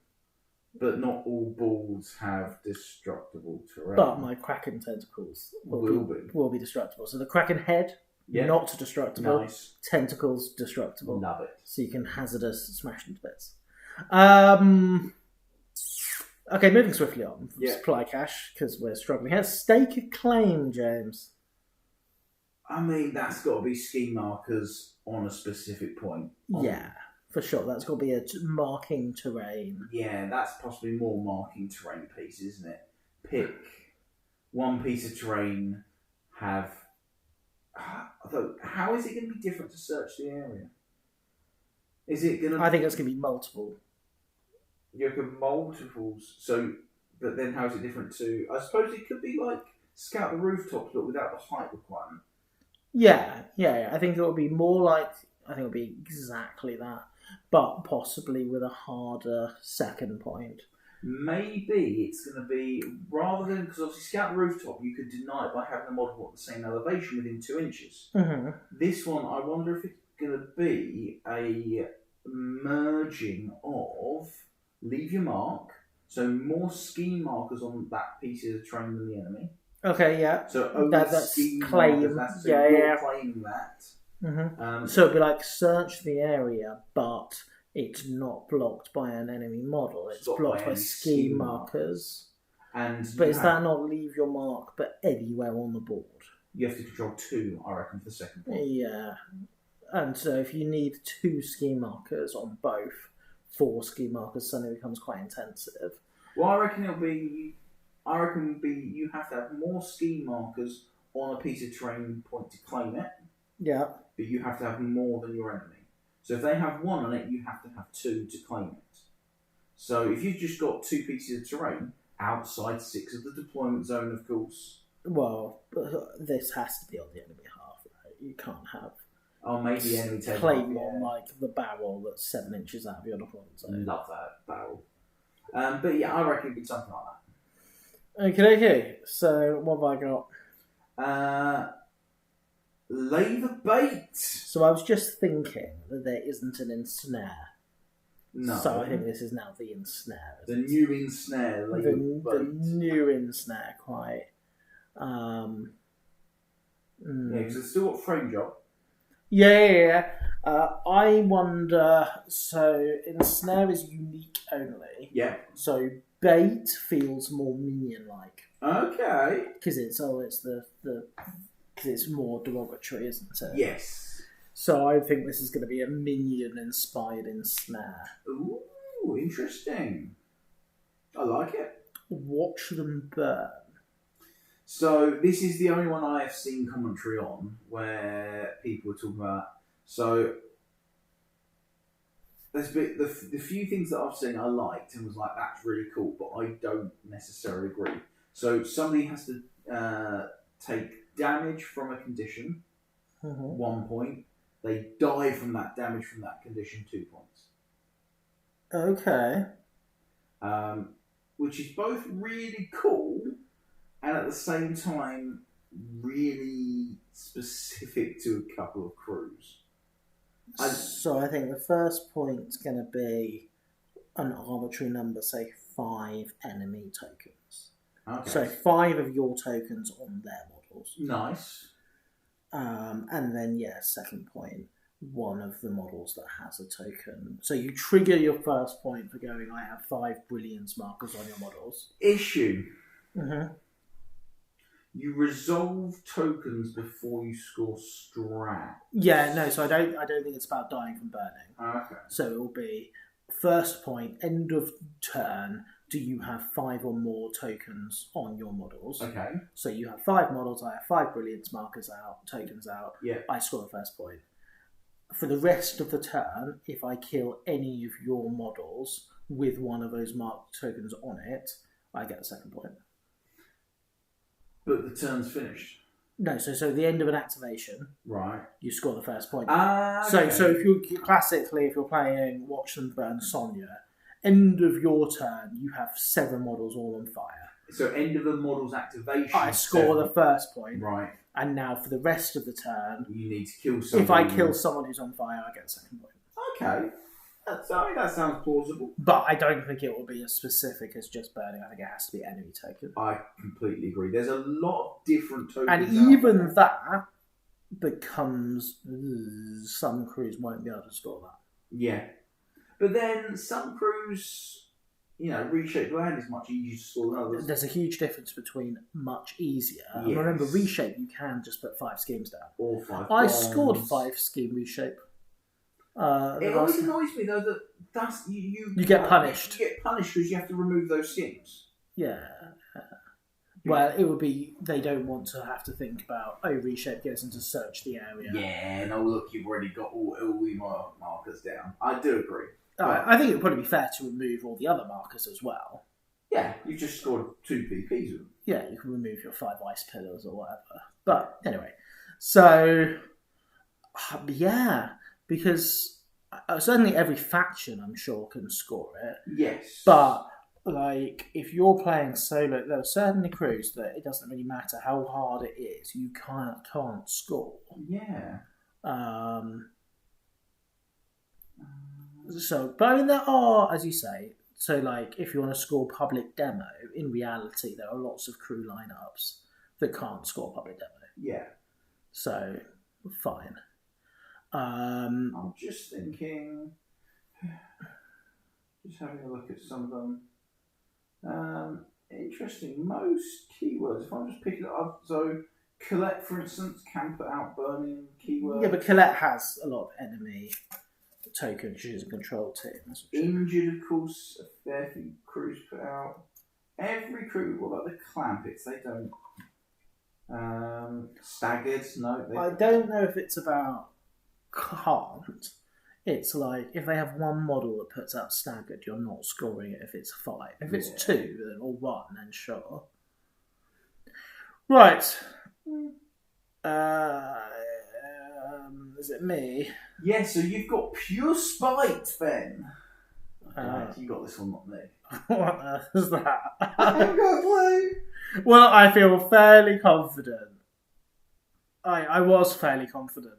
But not all balls have destructible terrain. But my Kraken tentacles will be destructible. So the Kraken head, not destructible. Nice. Tentacles, destructible. Love it. So you can hazardous smash into bits. Okay, moving swiftly on. Supply cache, because we're struggling here. Stake a claim, James. I mean, that's got to be ski markers on a specific point. Yeah. For sure, that's got to be a marking terrain. Yeah, that's possibly more marking terrain piece, isn't it? Pick one piece of terrain, have... Although, how is it going to be different to Search the Area? Is it going to... I think it's going to be multiple. You have multiples, so... But then how is it different to... I suppose it could be like Scout the Rooftops, but without the height requirement. Yeah. I think it will be more like... I think it'll be exactly that. But possibly with a harder second point. Maybe it's going to be, rather than, because obviously Scout the Rooftop, you could deny it by having the model at the same elevation within 2 inches. Mm-hmm. This one, I wonder if it's going to be a merging of leave your mark, so more ski markers on that piece of the terrain than the enemy. Okay, yeah. So only that's ski claim. markers, you're claiming that. Mm-hmm. So it'd be like Search the Area, but it's not blocked by an enemy model. It's blocked by ski markers. But is that not leave your mark, but anywhere on the board? You have to control 2, I reckon, for the second point. Yeah. And so if you need 2 ski markers on both, 4 ski markers suddenly becomes quite intensive. Well, I reckon you have to have more ski markers on a piece of terrain point to claim it. Yeah. But you have to have more than your enemy. So if they have 1 on it, you have to have 2 to claim it. So if you've just got 2 pieces of terrain, outside 6 of the deployment zone, of course. Well, this has to be on the enemy half, right? You can't have... Oh, maybe enemy take claim on like the barrel that's 7 inches out of your deployment zone. Love that barrel. But yeah, I reckon it'd be something like that. Okay. So what have I got? Lay the bait. So I was just thinking that there isn't an ensnare. No. So I think this is now the ensnare. The new ensnare. Lay the new ensnare, quite. Yeah, because it's still got frame job. Yeah. I wonder. So ensnare is unique only. Yeah. So bait feels more minion-like. Okay. Because it's more derogatory, isn't it? Yes. So I think this is going to be a minion-inspired ensnare. Ooh, interesting. I like it. Watch them burn. So this is the only one I have seen commentary on where people are talking about. So there's the few things that I've seen I liked and was like, that's really cool, but I don't necessarily agree. So somebody has to take damage from a condition, 1 point. They die from that damage from that condition, 2 points. Okay. Which is both really cool and at the same time really specific to a couple of crews. So I think the first point's going to be an arbitrary number, say 5 enemy tokens. Okay. So 5 of your tokens on their models. Nice. And then, second point, 1 of the models that has a token. So you trigger your first point for going, I have 5 brilliance markers on your models. Issue. Mm-hmm. You resolve tokens before you score strat. Yeah, no. So I don't think it's about dying from burning. Okay. So it will be first point, end of turn. Do you have 5 or more tokens on your models? Okay. So you have 5 models. I have 5 brilliance markers out, tokens out. Yeah. I score the first point. For the rest of the turn, if I kill any of your models with one of those marked tokens on it, I get the second point. But the turn's finished. No, so the end of an activation, right? You score the first point. Okay. So if you're playing Watch Them Burn Sonya, end of your turn, you have 7 models all on fire. So end of the model's activation, I score the first point. Right. And now for the rest of the turn, you need to kill someone. If I kill someone who's on fire, I get the second point. Okay. That sounds plausible. But I don't think it will be as specific as just burning. I think it has to be enemy token. I completely agree. There's a lot of different tokens. And even that becomes... some crews won't be able to score that. Yeah. But then some crews, Reshaped Land is much easier to score than others. There's a huge difference between much easier. Yes. And remember, Reshape, you can just put 5 schemes down. Or 5 I bombs. scored 5 scheme Reshape. It always annoys me though that you get punished. You get punished because you have to remove those schemes. Yeah. Well, it would be they don't want to have to think about Reshape goes into search the area. Yeah, no, look, you've already got all the markers down. I do agree. I think it would probably be fair to remove all the other markers as well. Yeah, you just scored 2 VPs with them. Yeah, you can remove your 5 ice pillars or whatever. But anyway, so yeah. Because certainly every faction, I'm sure, can score it. Yes. But, if you're playing solo, there are certainly crews that it doesn't really matter how hard it is, you can't score. Yeah. But I mean, there are, as you say, if you want to score public demo, in reality, there are lots of crew lineups that can't score public demo. Yeah. So, fine. I'm just thinking, just having a look at some of them. Interesting. Most keywords, if I'm just picking it up, so Colette, for instance, can put out burning keywords. Yeah, but Colette has a lot of enemy tokens. She's a control team. Injured, of course, a fair few crews put out. Every crew, what about the Clampets? They don't. Staggered, no. I don't know if it's about can't. It's if they have one model that puts out staggered, you're not scoring it if it's 5. If it's 2 or 1, then sure. Right. Is it me? Yeah, so you've got Pure Spite, Ben. You got this one, not me. What on earth is that? I haven't got a clue. Well, I feel fairly confident. I was fairly confident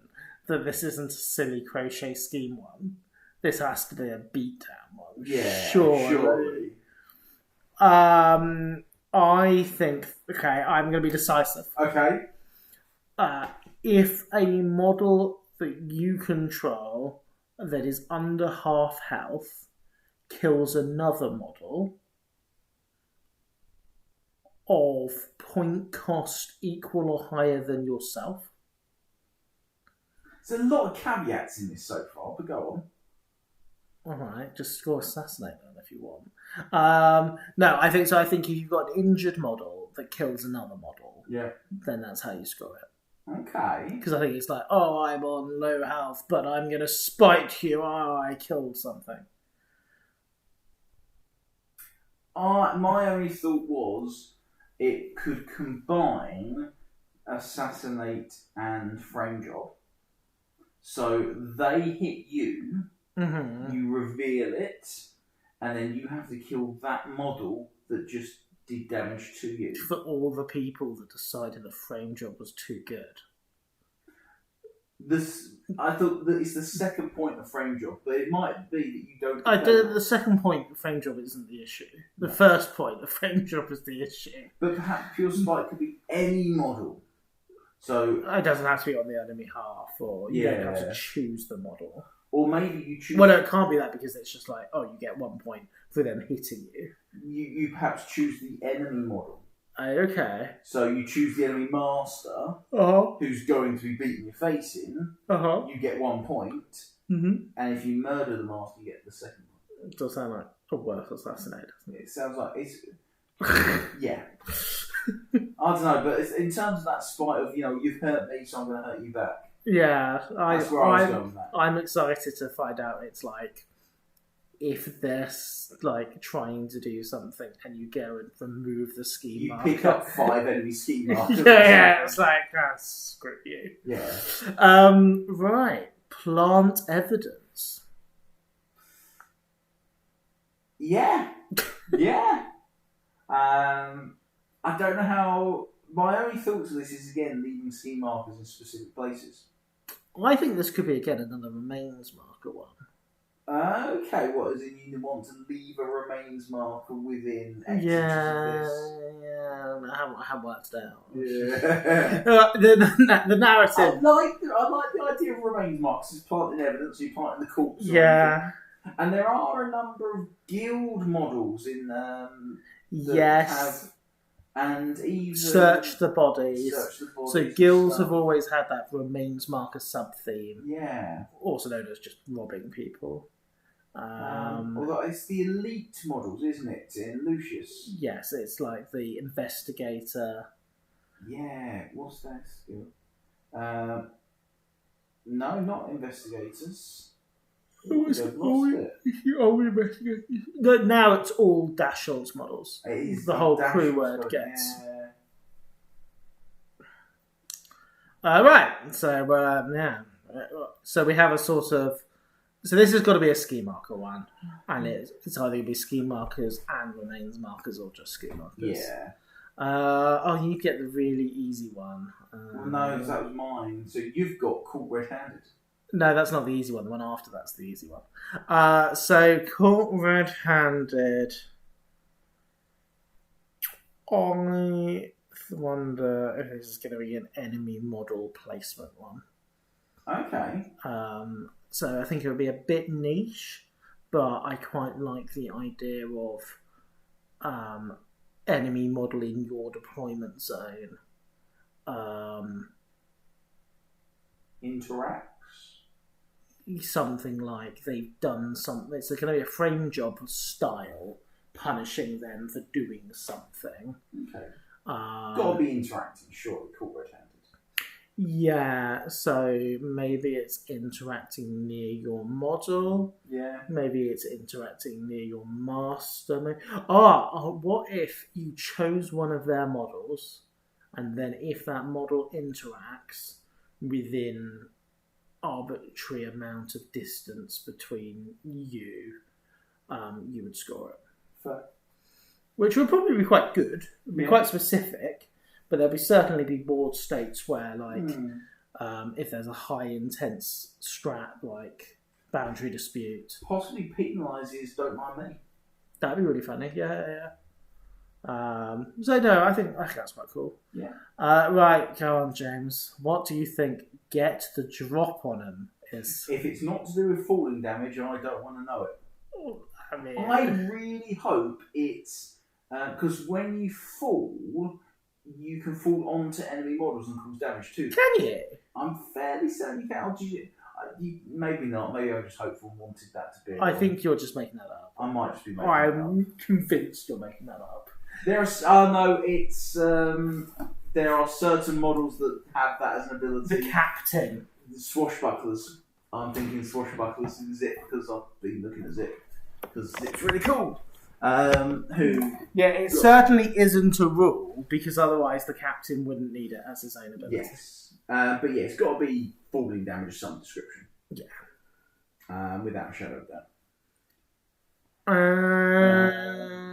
that this isn't a silly crochet scheme one. This has to be a beatdown one. Yeah, surely. I think, I'm going to be decisive. Okay. If a model that you control that is under half health kills another model of point cost equal or higher than yourself. There's a lot of caveats in this so far, but go on. Alright, just score Assassinate then if you want. No, I think so. I think if you've got an injured model that kills another model, then that's how you score it. Okay. Because I think it's I'm on low health, but I'm going to spite you. Oh, I killed something. My only thought was it could combine Assassinate and Frame Job. So they hit you, you reveal it, and then you have to kill that model that just did damage to you. For all the people that decided the Frame Job was too good. I thought that it's the second point of Frame Job, but it might be that you don't... The second point of Frame Job isn't the issue. The first point of Frame Job is the issue. But perhaps Pure Spite could be any model. So it doesn't have to be on the enemy half, or you don't have to choose the model. Or maybe you choose... Well, no, it can't be that because it's just you get 1 point for them hitting you. You perhaps choose the enemy model. Okay. So you choose the enemy master, who's going to be beating your face in. You get 1 point. And if you murder the master, you get the second point. It does sound like a worthless assassinate, doesn't it? It sounds like it's... yeah. I don't know, but in terms of that spite of, you've hurt me, so I'm going to hurt you back. Yeah. That's where I was going with that. I'm excited to find out it's like, if they're like trying to do something and you go and remove the ski marker. You pick up 5 enemy ski markers. Yeah, it's like, screw you. Yeah. Right. Plant evidence. Yeah. Yeah. I don't know how... My only thoughts of this is, again, leaving ski markers in specific places. I think this could be, again, another remains marker one. Okay, what, as in you want to leave a remains marker within X inches of this? Yeah, I haven't worked it out. Yeah. The narrative. I like the idea of remains markers as planting evidence, you planting the corpse. Yeah. And there are a number of guild models in yes. And even search the bodies. So guilds have always had that remains marker sub theme. Yeah. Also known as just robbing people. Although it's the elite models, isn't it? In Lucius. Yes, it's like the investigator. Yeah. What's that skill? No, not investigators. Now it's all Dashiell's models. The whole crew word gets. Yeah. Right. So yeah. So we have a sort of. So this has got to be a ski marker one, and it's either going to be ski markers and remains markers, or just ski markers. Yeah. You get the really easy one. No, that was mine. So you've got caught red-handed. No, that's not the easy one. The one after that's the easy one. So caught red-handed. I wonder if this is going to be an enemy model placement one. Okay. So I think it would be a bit niche, but I quite like the idea of enemy model in your deployment zone. Interacts? Something like they've done something. It's going to be a frame job style, punishing them for doing something. Okay. Got to be interacting, surely, caught red-handed. Yeah, so maybe it's interacting near your model. Yeah. Maybe it's interacting near your master. What if you chose one of their models, and then if that model interacts within arbitrary amount of distance between you, you would score it. Fair. Which would probably be quite good. It would be quite specific. But there'll certainly be board states where, like, if there's a high intense strat, like boundary dispute, possibly penalises Don't Mind Me. That'd be really funny. Yeah. So no, I think that's quite cool. Yeah. Right, go on, James. What do you think? Get the drop on him is. If it's not to do with falling damage, I don't want to know it. I really hope it's because when you fall. You can fall onto enemy models and cause damage too. Can you? I'm fairly certain you can. Maybe not. Maybe I'm just hopeful and wanted that to be. I think you're just making that up. I might just be making that up. I'm convinced you're making that up. There are certain models that have that as an ability. The captain. The swashbucklers. I'm thinking swashbucklers in Zip because I've been looking at Zip. Because Zip's really cool. It certainly isn't a rule because otherwise the captain wouldn't need it as his own ability. Yes, but it's got to be falling damage of some description. Yeah, without a shadow of doubt.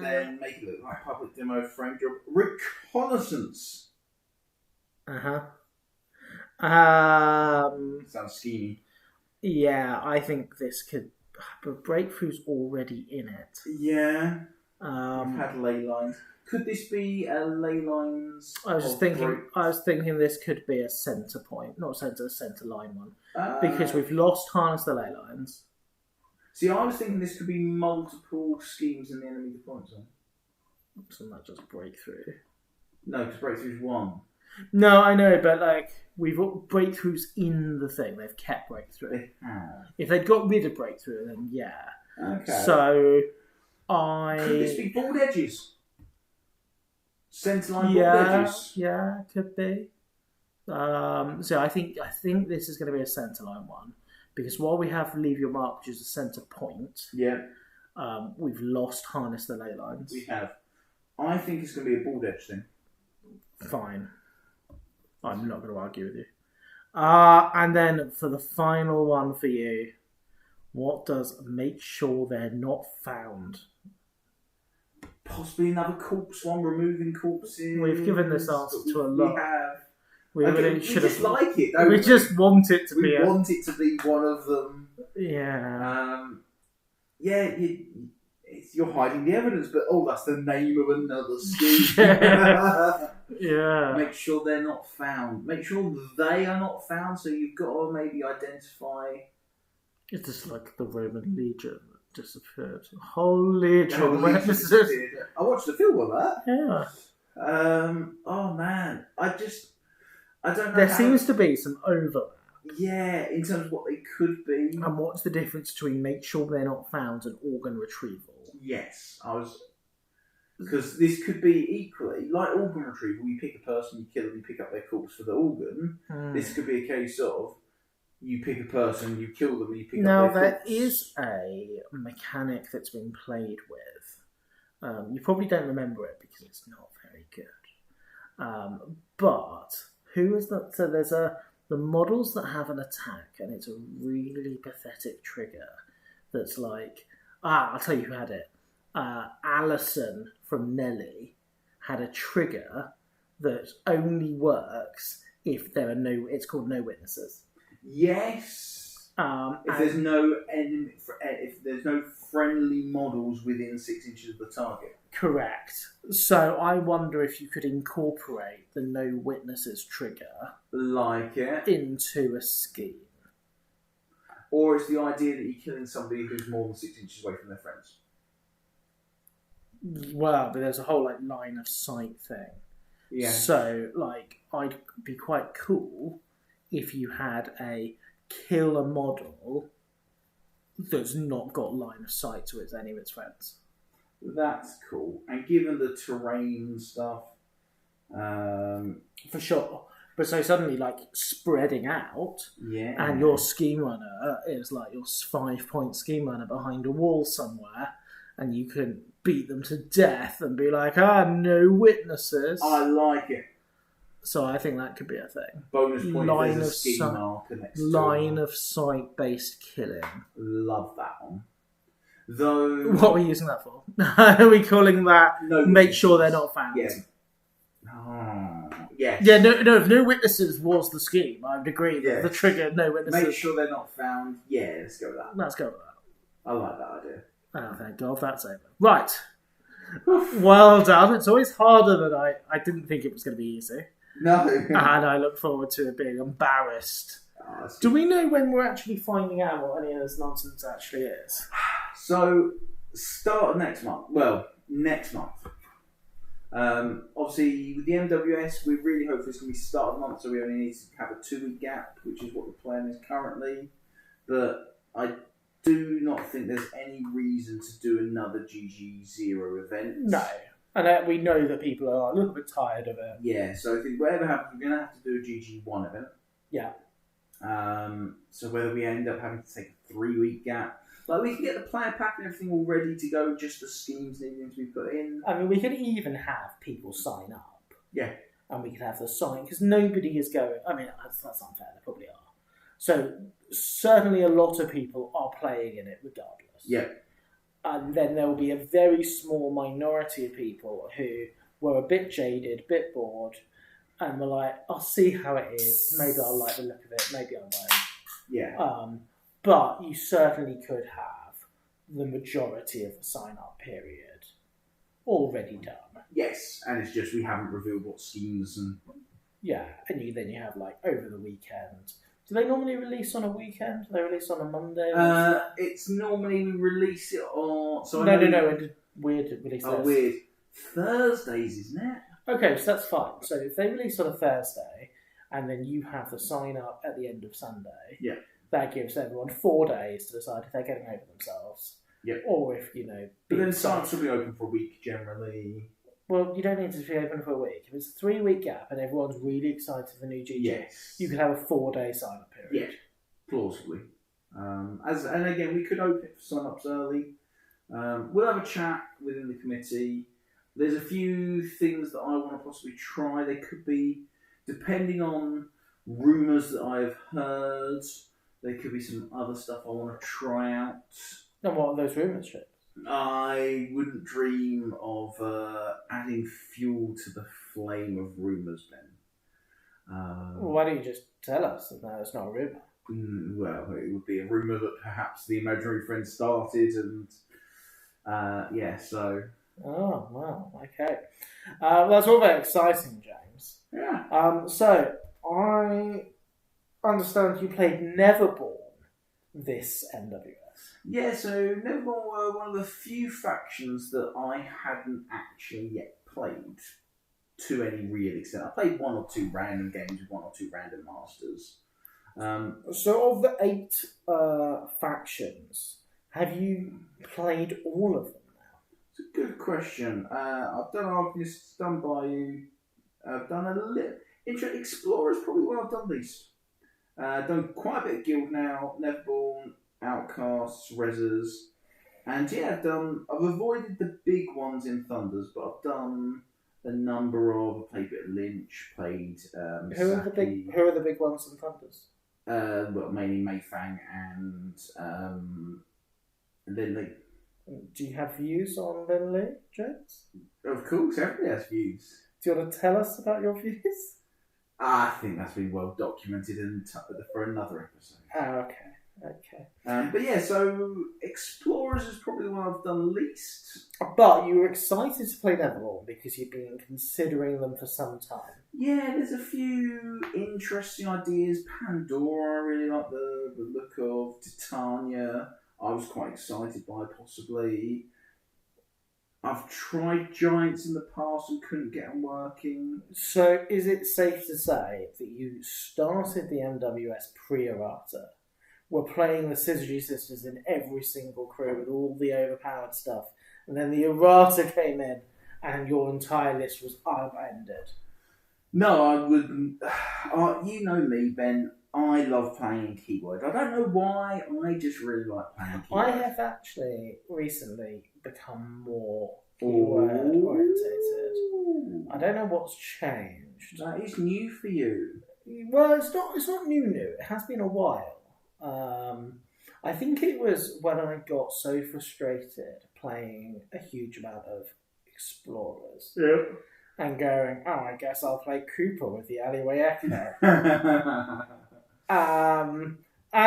Then make it look like public demo frame job reconnaissance. Sounds schemy. Yeah, I think this could. But Breakthrough's already in it. Yeah. We've had ley lines. Could this be a ley lines? I was thinking this could be a centre point, not centre line one, because we've lost harness the ley lines. See, I was thinking this could be multiple schemes in the enemy deployment zone. So not just Breakthrough. No, because breakthrough's 1. No, I know, but like we've got breakthroughs in the thing. They've kept breakthrough. They have. If they'd got rid of breakthrough, then yeah. Okay. So could this be bald edges? Centerline bald edges. Yeah, could be. So I think this is going to be a centerline one because while we have leave your mark, which is a center point, we've lost harness the ley lines. We have. I think it's going to be a bald edge thing. Fine. I'm not going to argue with you. And then for the final one for you, what does make sure they're not found? Possibly another corpse one, removing corpses. We've given this answer to a lot. We just like it. We just want it to be. We want it to be one of them. Yeah. You're hiding the evidence, but that's the name of another scheme. Yeah. Make sure they're not found. Make sure they are not found. So you've got to maybe identify. It's just like the Roman Legion that disappeared. The whole Legion. Disappeared. I watched the film of that. Yeah. Oh man, I don't know. There seems to be some overlap. Yeah, in terms of what they could be. And what's the difference between make sure they're not found and organ retrieval? Yes, because this could be equally like organ retrieval. You pick a person, you kill them, you pick up their corpse for the organ. This could be a case of you pick a person, you kill them, and you pick up their corpse. Now there is a mechanic that's been played with. You probably don't remember it because it's not very good. But who is that? So there's the models that have an attack, and it's a really pathetic trigger. That's like, I'll tell you who had it. Alison from Nelly had a trigger that only works if there are no. It's called no witnesses. Yes. If there's no friendly models within 6 inches of the target. Correct. So I wonder if you could incorporate the no witnesses trigger, like it, into a scheme. Or is the idea that you're killing somebody who's more than 6 inches away from their friends? Well, but there's a whole line of sight thing. Yeah. So I'd be quite cool if you had a kill a model that's not got line of sight to any of its friends. That's cool. And given the terrain stuff, for sure. But so suddenly, spreading out, and your scheme runner is your 5-point scheme runner behind a wall somewhere, and you can beat them to death and be like, no witnesses. I like it. So I think that could be a thing. Bonus point if there's a scheme marker next to it. Line of sight based killing. Love that one. Though, what are we using that for? Are we calling that make sure they're not found? Yeah. Oh, yes. Yeah, no, if no witnesses was the scheme, I would agree that the trigger, no witnesses. Make sure they're not found. Yeah, let's go with that. Let's go with that. I like that idea. Oh, thank God, that's over. Right. Well done. It's always harder than I didn't think it was going to be easy. No. And I look forward to it being embarrassed. Do we know when we're actually finding out what any of this nonsense actually is? So, start of next month. Well, next month. Obviously, with the MWS, we really hope it's going to be start of the month, so we only need to have a 2-week gap, which is what the plan is currently. But I do not think there's any reason to do another GG0 event. No. And we know that people are a little bit tired of it. Yeah, so I think whatever happens, we're going to have to do a GG1 event. Yeah. So whether we end up having to take a 3-week gap, we can get the player pack and everything all ready to go, just the schemes needing to be put in. I mean, we could even have people sign up. Yeah. And we could have the sign, because nobody is going, I mean, that's unfair, they probably are. So, certainly a lot of people are playing in it regardless. Yeah. And then there will be a very small minority of people who were a bit jaded, a bit bored, and were like, I'll see how it is. Maybe I'll like the look of it, maybe I won't. Yeah. But you certainly could have the majority of the sign-up period already done. Yes, and it's just we haven't revealed what schemes and... Yeah, and then you have over the weekend. Do they normally release on a weekend? Do they release on a Monday? It's normally we release it on... No. Weird release. Oh, weird. Thursdays, isn't it? Okay, so that's fine. So if they release on a Thursday, and then you have the sign up at the end of Sunday, Yeah. that gives everyone 4 days to decide if they're getting over themselves. Yeah. Or if, But then sign-ups will be open for a week generally. Well, you don't need to be open for a week. If it's a 3-week gap and everyone's really excited for the new GG, Yes. you could have a 4-day sign-up period. Yeah, plausibly. And again, we could open it for sign-ups early. We'll have a chat within the committee. There's a few things that I want to possibly try. There could be, depending on rumours that I've heard, there could be some other stuff I want to try out. And what are those rumours, Chip? I wouldn't dream of adding fuel to the flame of rumours, Ben. Why don't you just tell us that no, it's not a rumour? Well, it would be a rumour that perhaps the imaginary friend started, and so. Oh, wow, okay. Well, that's all very exciting, James. Yeah. So, I understand you played Neverborn this MWS. Yeah, so Neverborn were one of the few factions that I hadn't actually yet played to any real extent. I played 1 or 2 random games with 1 or 2 random masters. So of the 8 factions, have you played all of them now? It's a good question. I've done Arcanist, done Bayou, I've done a little... Explorer's probably what I've done least. Done quite a bit of Guild now, Neverborn, Outcasts, Rezzers, and yeah, I've avoided the big ones in Thunders, but I've done a number of. I played a bit of Lynch, played Who are the big ones in Thunders? Well, mainly Mayfang and Lindley. Do you have views on Lindley, James? Of course, everybody has views. Do you want to tell us about your views? I think that's been well documented for another episode. Oh, okay. But yeah, so Explorers is probably the one I've done least. But you were excited to play Neverborn because you've been considering them for some time. Yeah, there's a few interesting ideas. Pandora, I really like the look of. Titania, I was quite excited by possibly. I've tried Giants in the past and couldn't get them working. So is it safe to say that you started the MWS pre-errata, were playing the Syzygy sisters in every single crew with all the overpowered stuff, and then the errata came in and your entire list was upended? No, I wouldn't. You know me, Ben. I love playing keyword. I don't know why, I just really like playing keyword. I have actually recently become more keyword orientated. I don't know what's changed. That is new for you. Well, it's not new. It has been a while. I think it was when I got so frustrated playing a huge amount of Explorers. Yeah. And going, I guess I'll play Cooper with the Alleyway Echo. And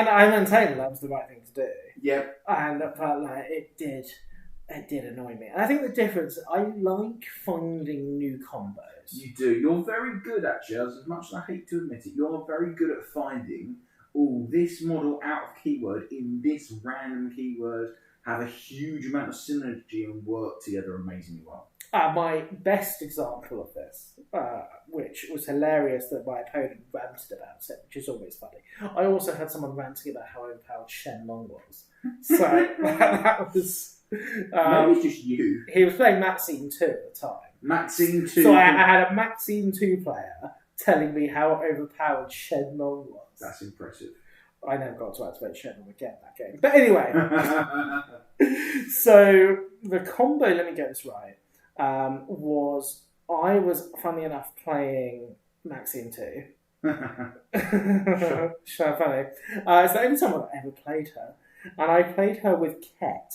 I maintain that was the right thing to do. Yep. But it did annoy me. And I think the difference, I like finding new combos. You do. You're very good, actually, as much as I hate to admit it, you're very good at finding, this model out of keyword in this random keyword have a huge amount of synergy and work together amazingly well. My best example of this, which was hilarious that my opponent ranted about it, which is always funny. I also had someone ranting about how overpowered Shenlong was. So that was... Maybe it's just you. He was playing Maxine 2 at the time. Maxine 2? So I had a Maxine 2 player telling me how overpowered Shenlong was. That's impressive. I never got to activate Shenlong again that game. But anyway. So the combo, let me get this right, was I was, funny enough, playing Maxine 2. Sure. So funny. It's the only time I've ever played her. And I played her with Ket.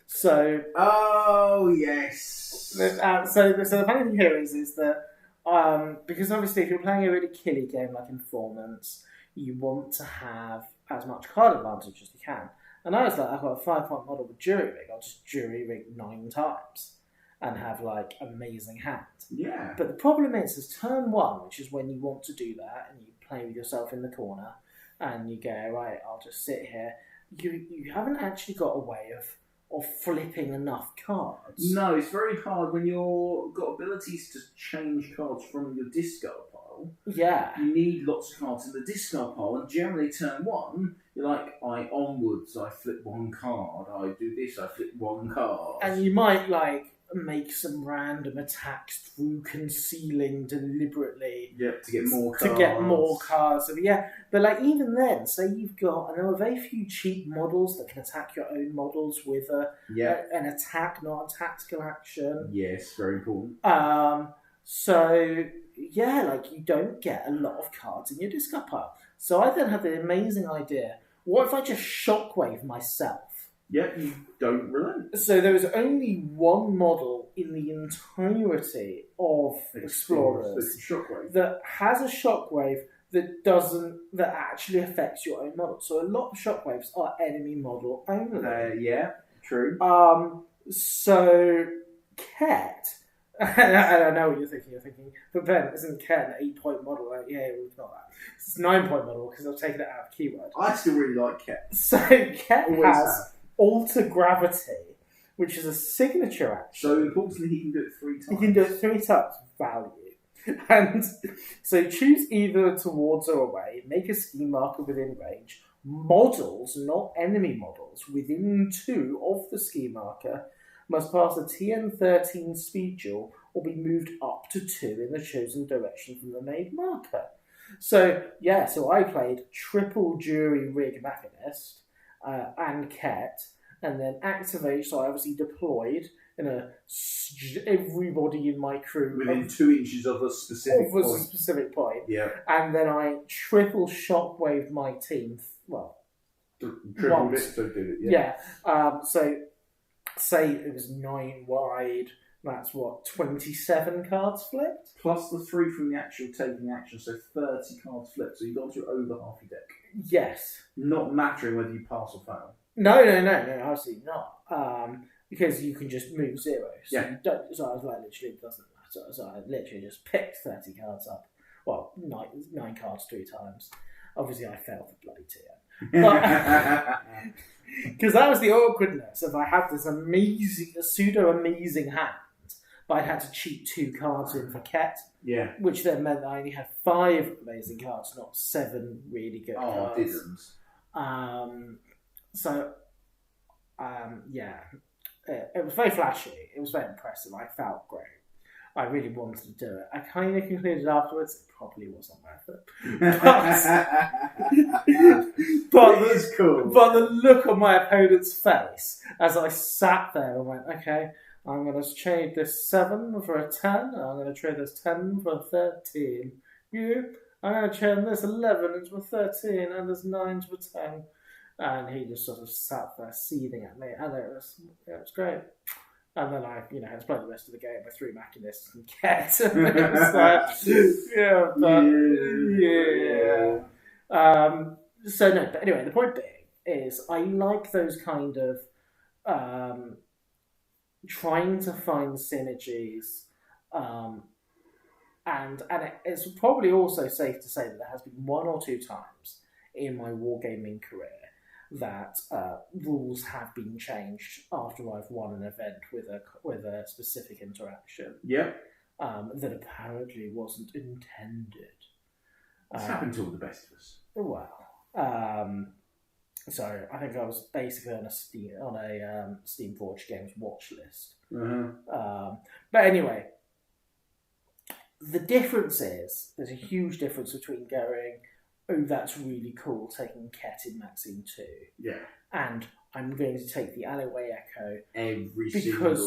So... Oh, yes. So the funny thing here is that because obviously if you're playing a really killy game like Informants, you want to have as much card advantage as you can. And I was like, I've got a 5-point model with Jury Rig. I'll just Jury Rig 9 times and have amazing hand. Yeah. But the problem is turn 1, which is when you want to do that and you play with yourself in the corner and you go, right, I'll just sit here. You haven't actually got a way of of flipping enough cards. No, it's very hard when you've got abilities to change cards from your discard pile. Yeah. You need lots of cards in the discard pile, and generally turn one, you're like, I onwards, I flip one card, I do this, I flip one card. And you might, like, make some random attacks through concealing deliberately. Yep, to get more cards. To get more cards. So, yeah, but like even then, say you've got, and there are very few cheap models that can attack your own models with an attack, not a tactical action. Yes, very important. So yeah, like you don't get a lot of cards in your discard pile. So I then had the amazing idea: what if I just shockwave myself? Yep, you don't relent. So there is only one model in the entirety of Explorers that has a shockwave that actually affects your own model. So a lot of shockwaves are enemy model only. Yeah, true. So Ket, and I know what you're thinking, but Ben, isn't Ket an 8-point model? Like, yeah, we've got that. It's a 9-point model because I've taken it out of keyword. I still really like Ket. So Ket has Alter Gravity, which is a signature action. So importantly, he can do it 3 times. He can do it 3 times value. And so choose either towards or away, make a scheme marker within range, models, not enemy models, within 2 of the scheme marker must pass a TN13 speed duel or be moved up to 2 in the chosen direction from the made marker. So, yeah, so I played triple Jury Rig Machinist, and Ket, and then activate. So I obviously deployed in everybody in my crew within 2 inches of a specific point. Yeah, and then I triple shockwaved my team. Well, triple bit, so did it. Yeah. So say it was 9 wide. That's what 27 cards flipped plus the 3 from the actual taking action, so 30 cards flipped. So you got to over half your deck. Yes. Not mattering whether you pass or fail. No, absolutely not. Because you can just move 0. So you don't. So I was like, literally, it doesn't matter. So I literally just picked 30 cards up. Well, 9 cards 3 times. Obviously, I failed the bloody TN. Because that was the awkwardness of I had this pseudo-amazing hand, but I had to cheat 2 cards in for Ket. Yeah. Which then meant that I only had 5 amazing cards, not 7 really good cards. Oh, didn't. Yeah. It was very flashy. It was very impressive. I felt great. I really wanted to do it. I kind of concluded afterwards it probably wasn't worth it. But it is cool. But the look on my opponent's face as I sat there and went, okay, I'm going to trade this 7 for a 10. I'm going to trade this 10 for a 13. I'm going to trade this 11 into a 13 and this 9 to a 10. And he just sort of sat there seething at me. And it was great. And then I, had to play the rest of the game with 3 Machinists and Ket. It was like, so no, but anyway, the point being is I like those kind of trying to find synergies, and it's probably also safe to say that there has been 1 or 2 times in my wargaming career that rules have been changed after I've won an event with a specific interaction. Yep. That apparently wasn't intended. It's happened to all the best of us. Well, so I think I was basically on a Steamforged Games watch list. But anyway, the difference is there's a huge difference between going, oh, that's really cool, taking Ket in Maxine 2. Yeah. And I'm going to take the Alleyway Echo. Because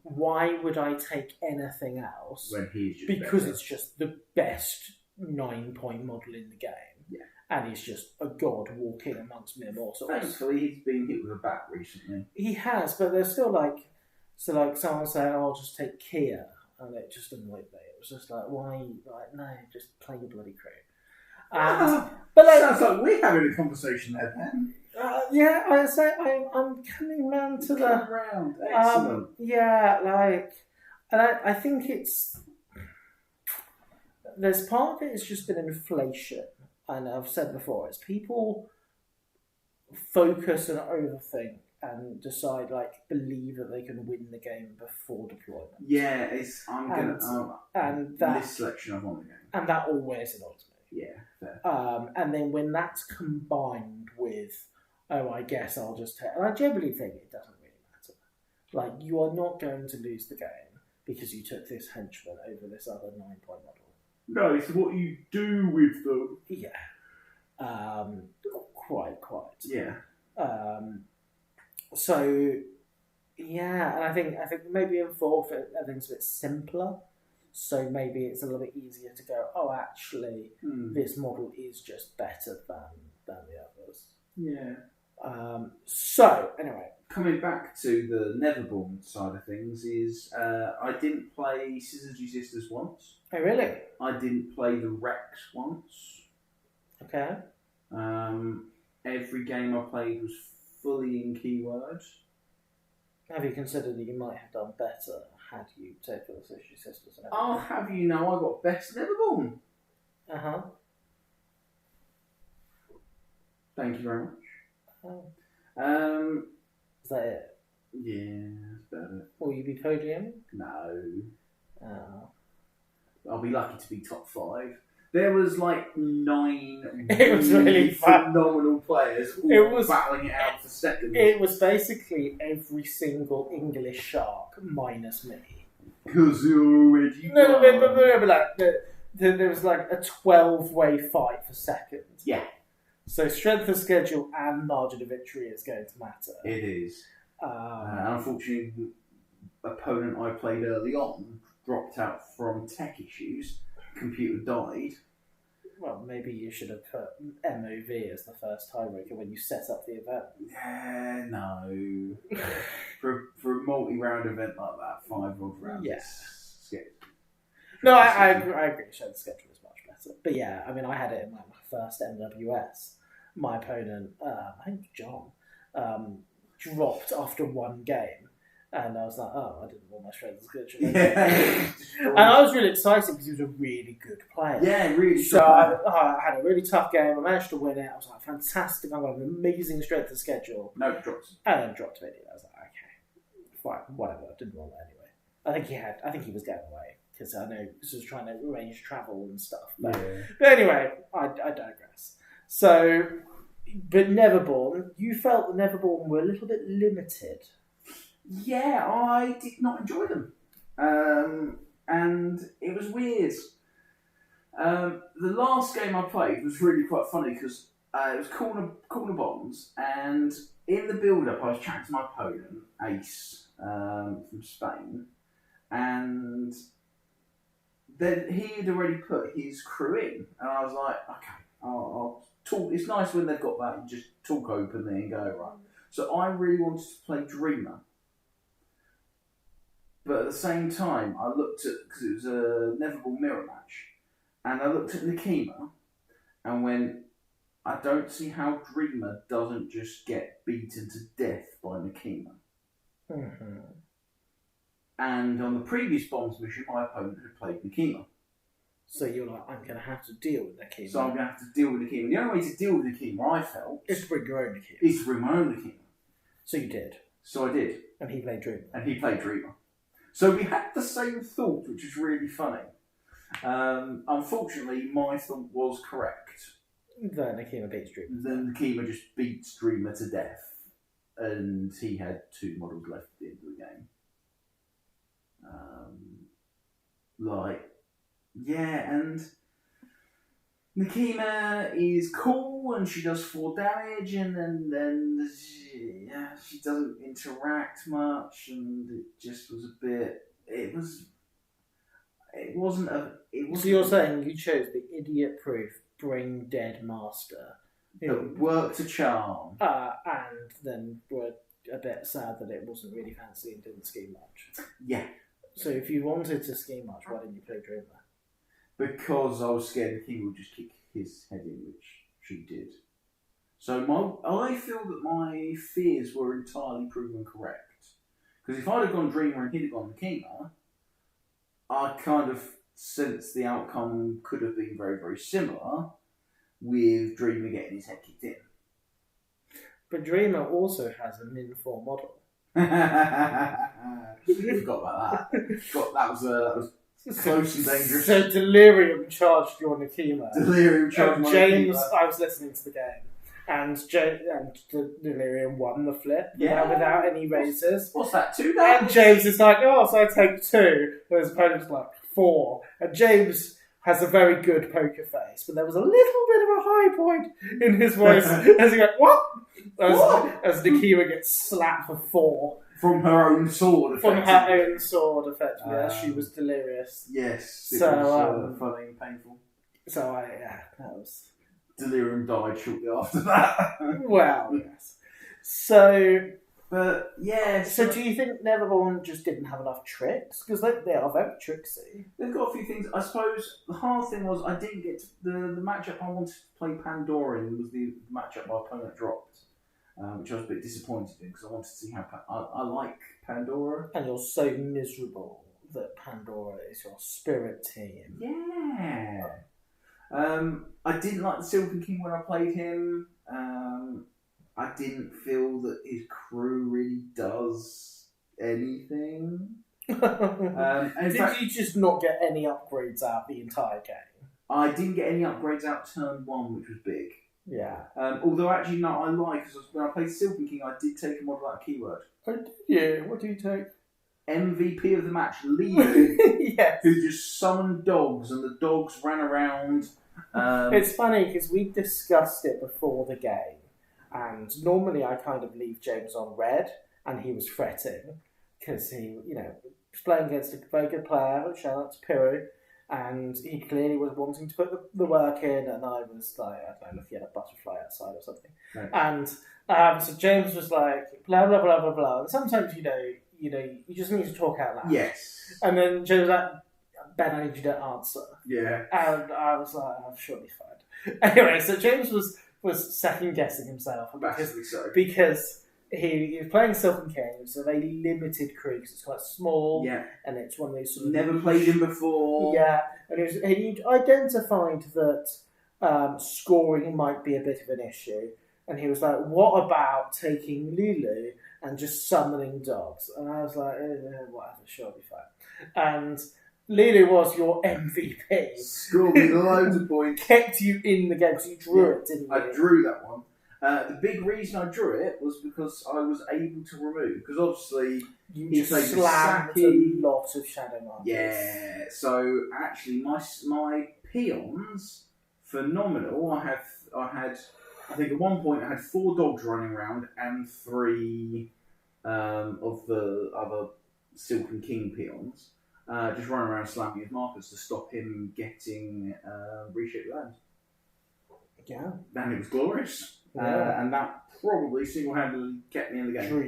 why would I take anything else? When he's just because better. It's just the best 9-point model in the game. Yeah. And he's just a god walking amongst mere mortals. Thankfully, he's been hit with a bat recently. He has, but there's still someone saying, oh, I'll just take Kia. And it just annoyed me. It was just like, why? Like, no, just play your bloody crew. But sounds like we're having a conversation there, Ben. Yeah, I say I'm coming round to round. Excellent. And I think there's part of it has just been inflation, and I've said before, it's people focus and overthink and decide, believe that they can win the game before deployment. Yeah, and that list selection of on the game, and that always annoys me. Yeah, fair. And then when that's combined with, I guess I'll just take, and I generally think it doesn't really matter. You are not going to lose the game because you took this henchman over this other 9-point model. No, it's what you do with them. Yeah. Quite. Yeah. So, yeah, and I think maybe in 4th everything's a bit simpler. So maybe it's a little bit easier to go, actually, this model is just better than the others. Yeah. So, anyway. Coming back to the Neverborn side of things is I didn't play Syzygy Sisters once. Oh, really? I didn't play the Rex once. Okay. Every game I played was fully in keywords. Have you considered that you might have done better had you taken the Syzygy Sisters? I'll have you know I got best Neverborn. Uh-huh. Thank you very much. Oh. Is that it? Yeah, that's about it. Will you be podium? No. Oh. I'll be lucky to be top 5. There was 9 it was really phenomenal players all battling it out for seconds. It was basically every single English shark minus me. Because you're already No, there was a 12-way fight for second. Yeah. So strength of schedule and margin of victory is going to matter. It is. Unfortunately, the opponent I played early on dropped out from tech issues. Computer died. Well, maybe you should have put MOV as the first tiebreaker when you set up the event. Yeah, no. for a multi-round event like that, 5 odd rounds. Yes. Yeah. No, I agree. So the schedule is much better. But yeah, I had it in my first MWS. My opponent, I think John, dropped after one game. And I was like, I didn't want my strength as good. Yeah. And I was really excited because he was a really good player. Yeah, really. So I had a really tough game. I managed to win it. I was like, fantastic. I've got an amazing strength of schedule. No, dropped. And then dropped it. I was like, okay, fine, whatever. I didn't want it anyway. I think he was getting away because I know this was trying to arrange travel and stuff. But anyway, I digress. So, but Neverborn, you felt the Neverborn were a little bit limited. Yeah, I did not enjoy them. And it was weird. The last game I played was really quite funny because it was corner bombs, and in the build-up I was chatting to my opponent, Ace, from Spain, and then he had already put his crew in, and I was like, okay, I'll talk. It's nice when they've got that, you just talk openly and go, right. So I really wanted to play Dreamer. But at the same time, I looked at, because it was a Neverborn mirror match, and I looked at Nikima and went, I don't see how Dreamer doesn't just get beaten to death by Nikima. Mm-hmm. And on the previous Bombs mission, my opponent had played Nikima. So you're like, I'm going to have to deal with Nikima. So I'm going to have to deal with Nikima. The only way to deal with Nikima, I felt, is to bring your own Nikima. Is to bring my own Nikima. So you did. So I did. And he played Dreamer. So we had the same thought, which is really funny. Unfortunately, my thought was correct. Then Nikima beats Dreamer. Then Nikima just beats Dreamer to death. And he had 2 models left at the end of the game. And Nikima is cool and she does 4 damage, and then she doesn't interact much, and it just was a bit. So you're saying you chose the idiot-proof Brain Dead Master, that worked to charm, and then were a bit sad that it wasn't really fancy and didn't scheme much. Yeah. So if you wanted to scheme much, why didn't you play Dreamer? Because I was scared that he would just kick his head in, which she did. So I feel that my fears were entirely proven correct. Because if I'd have gone Dreamer and he'd have gone Nikima, I kind of sensed the outcome could have been very, very similar, with Dreamer getting his head kicked in. But Dreamer also has a Min 4 model. Forgot about that. That was close and dangerous. So Delirium charged your Nakima. Delirium charged my James, Nakima. I was listening to the game. And Delirium won the flip without any raises. What's that, 2 And James is like, oh, so I take 2. And his opponent's like, 4. And James has a very good poker face, but there was a little bit of a high point in his voice as he went, what? As Nakima gets slapped for 4. From her own sword, effectively. From her own sword, effectively. As she was delirious. Yes. It was funny and painful. So, that was... Delirium died shortly after that. Well, yes. So... But, yeah... So do you think Neverborn just didn't have enough tricks? Because they are very tricksy. They've got a few things. I suppose the hard thing was I didn't get to... The matchup I wanted to play Pandora in was the matchup my opponent dropped. Which I was a bit disappointed in because I wanted to see how... I like Pandora. And you're so miserable that Pandora is your spirit team. Yeah. I didn't like the Silken King when I played him. I didn't feel that his crew really does anything. Did you just not get any upgrades out the entire game? I didn't get any upgrades out turn 1, which was big. Yeah. Although actually, no, I lied because when I played Silken King, I did take a model out of keyword. Oh, did you? What do you take? MVP of the match, Leo, yes. who just summoned dogs, and the dogs ran around. It's funny because we discussed it before the game, and normally I kind of leave James on red, and he was fretting because he, was playing against a very good player. Shout out to Piru, and he clearly was wanting to put the work in, and I was like, I don't know if he had a butterfly outside or something, right. And so James was like, blah blah blah blah blah. And sometimes you just need to talk out loud. Yes. And then James was like, Ben, I need you to answer. Yeah. And I was like, I'm sure he's fine. Anyway, so James was second guessing himself because he was playing Silken King, so they limited crew because it's quite small. Yeah. And it's one of these sort of never played him before. Yeah. And he identified that scoring might be a bit of an issue. And he was like, what about taking Lulu and just summoning dogs? And I was like, whatever, sure, be fine. And Lulu was your MVP. Scored me loads of points. Kept you in the game because you drew it, didn't you? I drew that one. The big reason I drew it was because I was able to remove. Because obviously, you slammed a lot of shadow markers. Yeah. So actually, my peons, phenomenal. I think at one point I had 4 dogs running around and 3 of the other Silken King peons just running around slamming his markers to stop him getting reshaped land. Yeah. And it was glorious. Yeah. And that probably single-handedly kept me in the game. Drew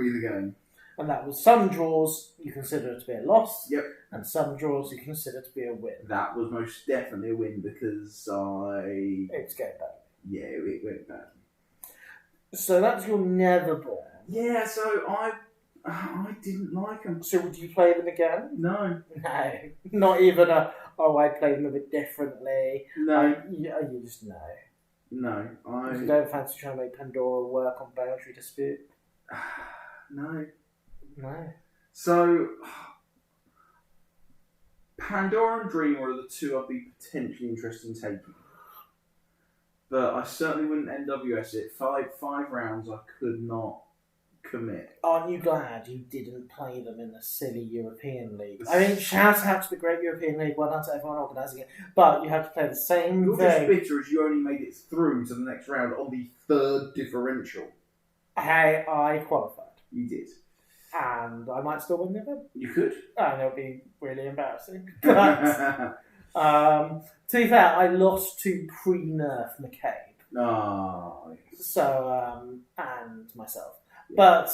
me the game. And that was some draws you consider to be a loss. Yep. And some draws you consider to be a win. That was most definitely a win because it was going bad. Yeah, it went bad. So that's your Neverborn. Yeah, so I didn't like them. So would you play them again? No. No. Not even I'd play them a bit differently. No. You just no. No. You don't fancy trying to make Pandora work on boundary dispute? No. No. So Pandora and Dreamer are the 2 I'd be potentially interested in taking. But I certainly wouldn't NWS it. Five rounds I could not commit. Aren't you glad you didn't play them in the silly European League? I mean, shout out to the great European League. Well done to everyone organising it. But you have to play the same You're thing. just bitter as you only made it through to the next round on the 3rd differential. Hey, I qualified. You did. And I might still win the event. You could. And it'll be really embarrassing. But to be fair, I lost to pre-nerf McCabe. Oh. So, and myself. Yeah. But,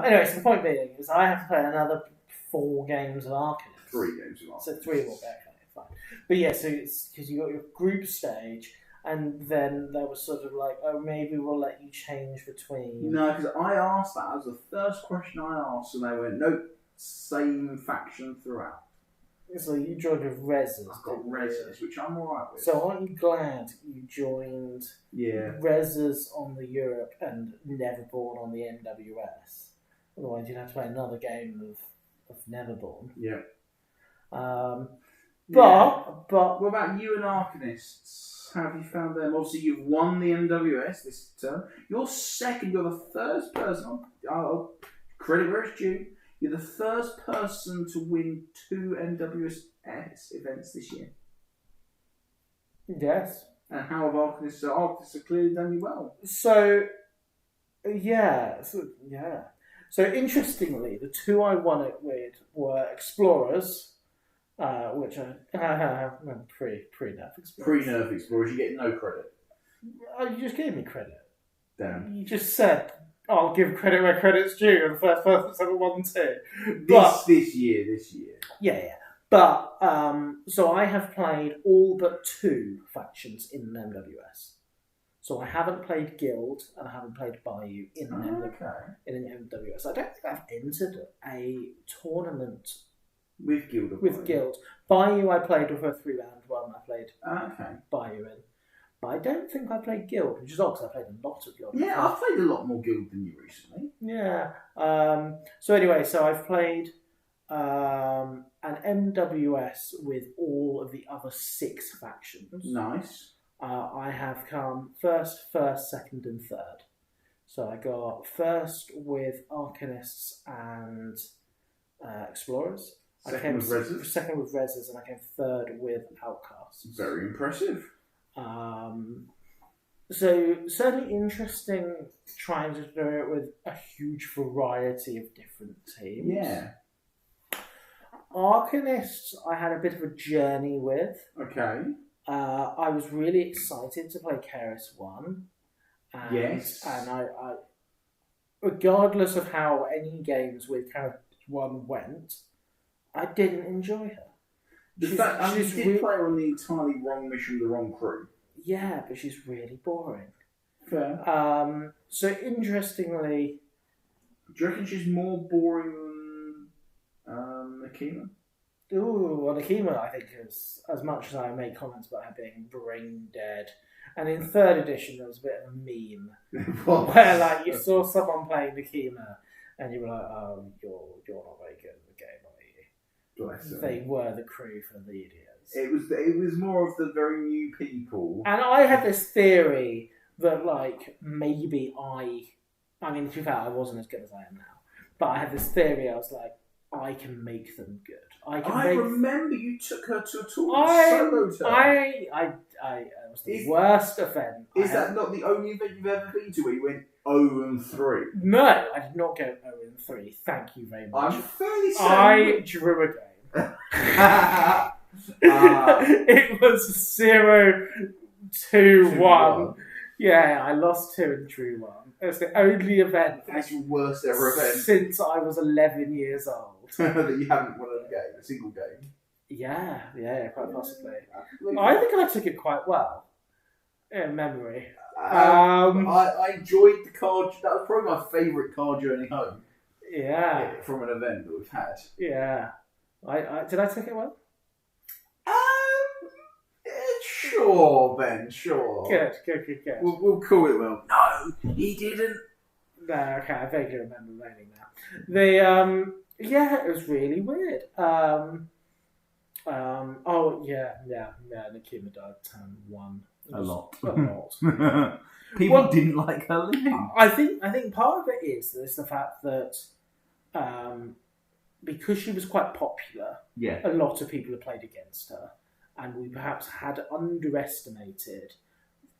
anyway, so the point being is I have to play another 4 games of Arcanist. 3 games of Arcanist. So 3 more, okay, fine. But yeah, so it's because you got your group stage, and then there was sort of like, oh, maybe we'll let you change between. No, because I asked that. That was the first question I asked, and they went, nope, same faction throughout. So you joined with Rezzers. I've got Rezzers, which I'm alright with. So aren't you glad you joined Rezzers on the Europe and Neverborn on the NWS? Otherwise you'd have to play another game of Neverborn. Yeah. But what about you and Arcanists? How have you found them? Obviously, you've won the NWS this term. You're second. You're the first person. Credit where it's due. You're the first person to win 2 NWS events this year. Yes. And how have Arcanists? So Arcanists have clearly done you well. So interestingly, the 2 I won it with were Explorers, which are pre-Nerf Explorers. Pre-Nerf Explorers, you get no credit. You just gave me credit. Damn. You just said, I'll give credit where credit's due. You're the first person that's ever won 2. This year. Yeah. But, so I have played all but 2 factions in an MWS. So I haven't played Guild and I haven't played Bayou in an MWS. I don't think I've entered a tournament with Guild. Bayou I played with a 3-round one. I played Bayou in. But I don't think I played Guild, which is odd because I played a lot of Guild. Yeah, I've played a lot more Guild than you recently. Yeah. So anyway, I've played an MWS with all of the other 6 factions. Nice. I have come first, second, and third. So I got first with Arcanists and Explorers. Second with Rezzers. Second with Rezzers, and I came third with Outcasts. Very impressive. So certainly interesting trying to do it with a huge variety of different teams. Yeah. Arcanists, I had a bit of a journey with. Okay. I was really excited to play Keris 1. Yes. And I, regardless of how any games with Keris 1 went, I didn't enjoy her. You did play her on the entirely wrong mission with the wrong crew. Yeah, but she's really boring. Fair. So interestingly... Do you reckon she's more boring than Akima? Ooh, well, Akima, I think, is, as much as I make comments about her being brain dead. And in 3rd edition, there was a bit of a meme where, like, you saw someone playing Akima, and you were like, "Oh, you're not very good at the game, are you?" Bless her. They were the crew for the idiots. It was more of the very new people. And I had this theory that, like, maybe I mean, to be fair, I wasn't as good as I am now, but I had this theory. I was like, I can make them good. I remember you took her to a tournament. I was the worst event. Is that not the only event you've ever been to where you went 0-3? No, I did not go 0-3. Thank you very much. I'm fairly certain. I drew a game. It was 0-2-1. Yeah, I lost 2 and drew 1. It was the only event. That's your worst ever event since I was 11 years old. That you haven't won a single game. Yeah, quite possibly. I think I took it quite well in memory. I enjoyed the card. That was probably my favourite card journey home. Yeah, from an event that we've had. Yeah, did I take it well? Sure, Ben. Sure. Good. We'll call it well. No, he didn't. No, okay, I vaguely remember raining now. It was really weird. Nikima died turn 1. A lot. People didn't like her living. I think part of it is the fact that because she was quite popular, a lot of people have played against her, and we perhaps had underestimated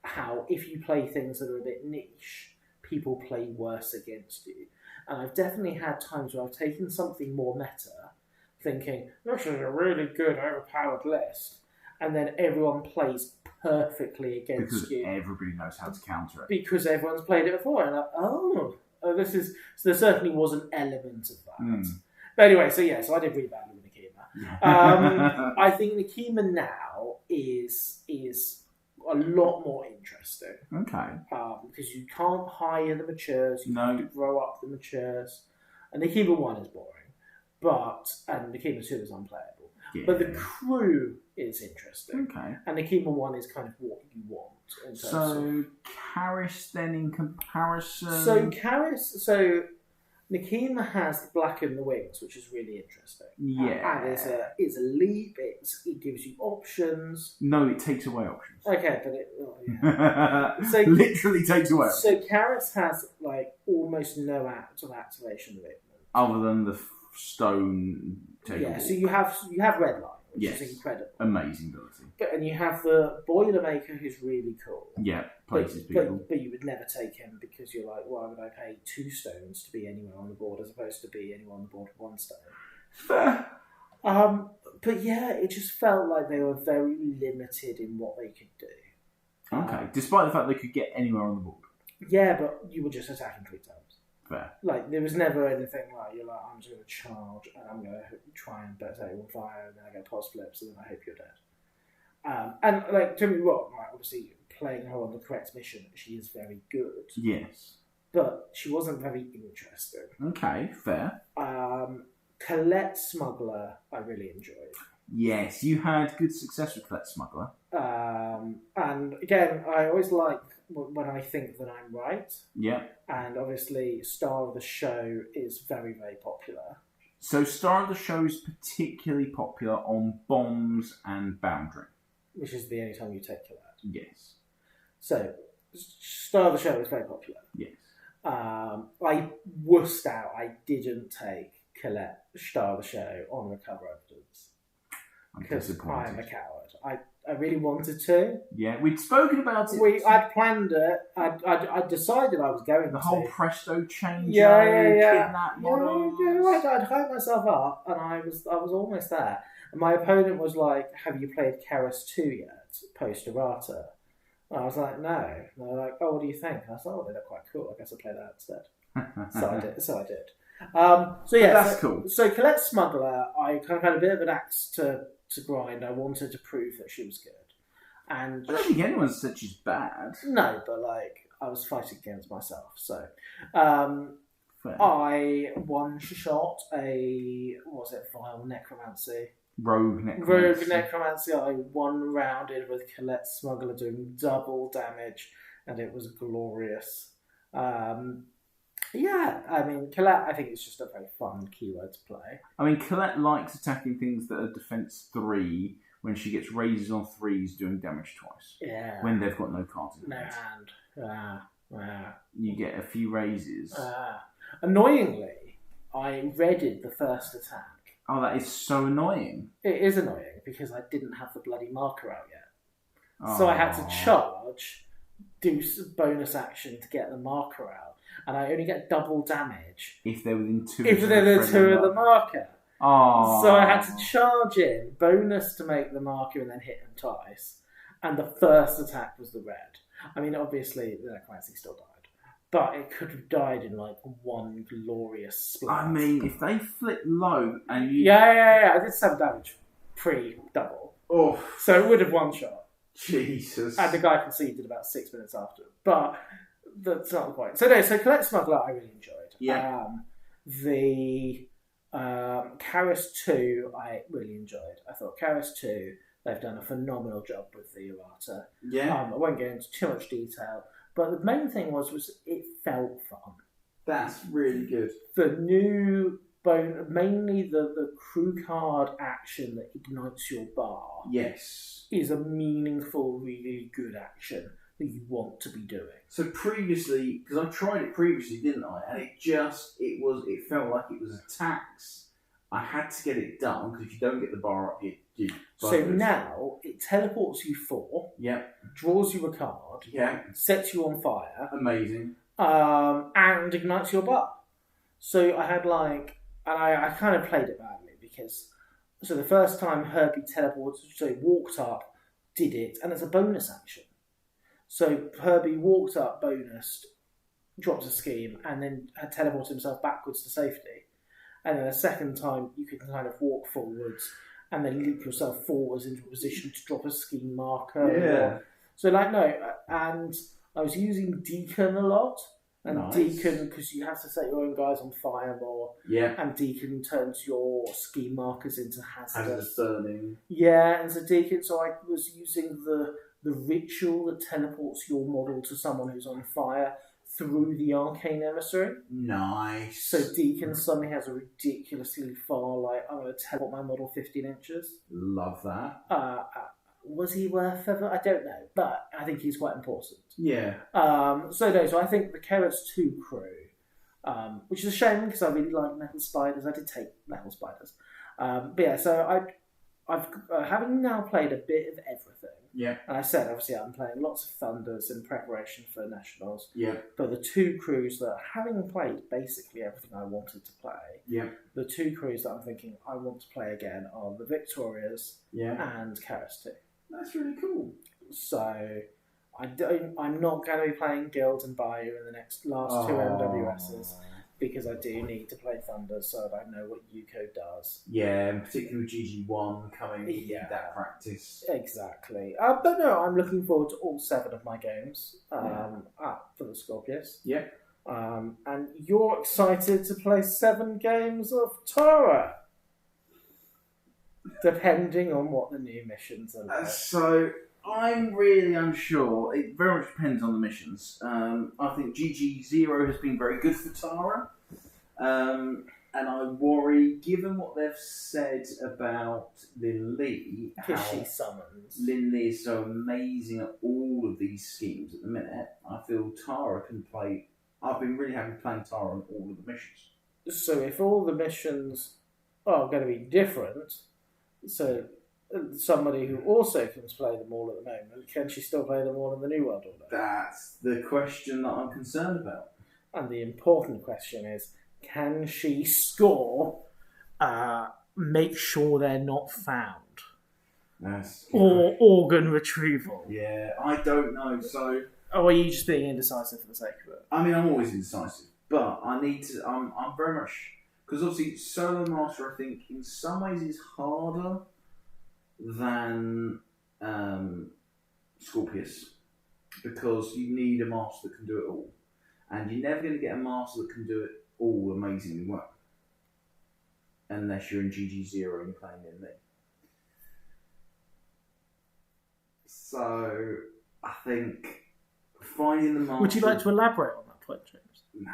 how if you play things that are a bit niche, people play worse against you. And I've definitely had times where I've taken something more meta, thinking, this is a really good overpowered list, and then everyone plays perfectly against you. Because everybody knows how to counter it. Because everyone's played it before, and this is... So there certainly was an element of that. But anyway, so I did really badly with Nikima. I think Nikima now is a lot more interesting. Okay. Because you can't hire the matures, you have to grow up the matures. And Nikima 1 is boring, and Nikima 2 is unplayable. Yeah. But the crew is interesting. Okay. And the Kima one is kind of what you want. So, Karis then in comparison... So Nikima has blackened the wings, which is really interesting. Yeah. And it's a leap, it gives you options. No, it takes away options. Okay, but it... So, literally takes away options. So Karis has, almost no activation movement. Other than the stone takeover. Yeah, so you have red line, which is incredible. Amazing ability. And you have the Boilermaker, who's really cool. Yeah, places people. But you would never take him because you're like, why would I pay 2 stones to be anywhere on the board as opposed to be anywhere on the board with 1 stone? Fair. But yeah, it just felt like they were very limited in what they could do. Okay, despite the fact they could get anywhere on the board. Yeah, but you were just attacking 3 times. Fair. There was never anything like, you're like, I'm just going to charge and I'm going to try and set you on fire and then I get pulse flips and then I hope you're dead. And don't get me wrong, obviously playing her on the correct mission, she is very good. Yes. But she wasn't very interesting. Okay, fair. Colette Smuggler, I really enjoyed. Yes, you had good success with Colette Smuggler. And again, I always like when I think that I'm right. Yeah. And obviously, Star of the Show is very, very popular. So, Star of the Show is particularly popular on bombs and boundary. Which is the only time you take Colette. Yes. So, Star of the Show is very popular. Yes. I wussed out. I didn't take Colette Star of the Show on Recover Evidence. Because I'm a coward. I really wanted to. Yeah, we'd spoken about it. I'd planned it. I decided I was going to. The whole Presto change. Kidnap models. I'd hyped myself up, and I was almost there. And my opponent was like, "Have you played Karis 2 yet? Post errata?" And I was like, "No." And they're like, "Oh, what do you think?" And I was like, "Oh, they look quite cool. I guess I'll play that instead." So I did. That's cool. So Colette Smuggler, I kind of had a bit of an axe to grind. I wanted to prove that she was good. And I don't think anyone said she's bad. No, but I was fighting against myself. So I one-shot Vile Necromancy. Rogue Necromancy. I one-rounded with Colette Smuggler doing double damage, and it was glorious. Yeah, I mean, Colette, I think it's just a very fun keyword to play. I mean, Colette likes attacking things that are defense 3 when she gets raises on 3s doing damage twice. Yeah. When they've got no cards in no hand. hand. You get a few raises. Annoyingly, I readied the first attack. Oh, that is so annoying. It is annoying because I didn't have the bloody marker out yet. So I had to charge, do bonus action to get the marker out. And I only get double damage if they're within 2. If they're within 2 of the marker. Oh. So I had to charge in, bonus to make the marker, and then hit him twice. And the first attack was the red. I mean, obviously, the Necromancy still died, but it could have died in one glorious splat. I mean, if they flip low and you... Yeah. I did 7 damage pre-double. Oh. So it would have one shot. Jesus. And the guy conceded about 6 minutes after. But that's not the point. So Colette Smuggler I really enjoyed. Yeah. The Karis 2 I really enjoyed. I thought Karis 2, they've done a phenomenal job with the errata. Yeah. I won't go into too much detail, but the main thing was it felt fun. That's really good. The new mainly the crew card action that ignites your bar. Yes. Is a meaningful, really good action that you want to be doing. So previously, because I tried it previously, didn't I? And it felt like it was a tax. I had to get it done because if you don't get the bar up, you So now it teleports you 4. Yeah. Draws you a card. Yeah. Sets you on fire. Amazing. And ignites your bar. So I had and I kind of played it badly because so the first time Herbie teleported, so walked up, did it, and it's a bonus action. So Herbie walked up, bonused, drops a scheme, and then had teleported himself backwards to safety. And then a second time, you can kind of walk forwards and then leap yourself forwards into a position to drop a scheme marker. Yeah. So no, and I was using Deacon a lot And nice. Deacon, because you have to set your own guys on fire more. Yeah. And Deacon turns your ski markers into hazardous burning. Yeah, and so Deacon, so I was using the ritual that teleports your model to someone who's on fire through the arcane emissary. Nice. So Deacon suddenly has a ridiculously far, like, I'm going to teleport my model 15 inches. Love that. Was he worth ever? I don't know, but I think he's quite important. Yeah. So I think the Carrots 2 crew, which is a shame because I really like Metal Spiders. I did take Metal Spiders. But yeah, so I've having now played a bit of everything. Yeah. And I said, obviously, I'm playing lots of Thunders in preparation for Nationals. Yeah. But the two crews that, having played basically everything I wanted to play, yeah, the two crews that I'm thinking I want to play again are the Victorias and Carrots 2. That's really cool. So I'm not going to be playing Guild and Bayou in the last two MWSs. Because I do need to play Thunder, so I know what UCO does. Yeah, and particularly with GG1 coming, you need that practice. Exactly. But no, I'm looking forward to all 7 of my games for the Scorpius. Yeah. And you're excited to play 7 games of Tara, depending on what the new missions are like. So I'm really unsure. It very much depends on the missions. I think GG0 has been very good for Tara. And I worry, given what they've said about Lin Lee, because she summons. Lin Lee is so amazing at all of these schemes at the minute, I feel Tara can play. I've been really happy playing Tara on all of the missions. So if all the missions are going to be different, so somebody who also can play them all at the moment, can she still play them all in the New World Order? That's the question that I'm concerned about. And the important question is, can she score, make sure they're not found? Or organ retrieval? Yeah, I don't know. So, or are you just being indecisive for the sake of it? I mean, I'm always indecisive, but I need to. I'm very much, because obviously Solo Master, I think, in some ways is harder than Scorpius, because you need a master that can do it all, and you're never going to get a master that can do it all amazingly well unless you're in GG0 and you're playing in there. So I think finding the master. Would you like to elaborate on that point, James? Nah,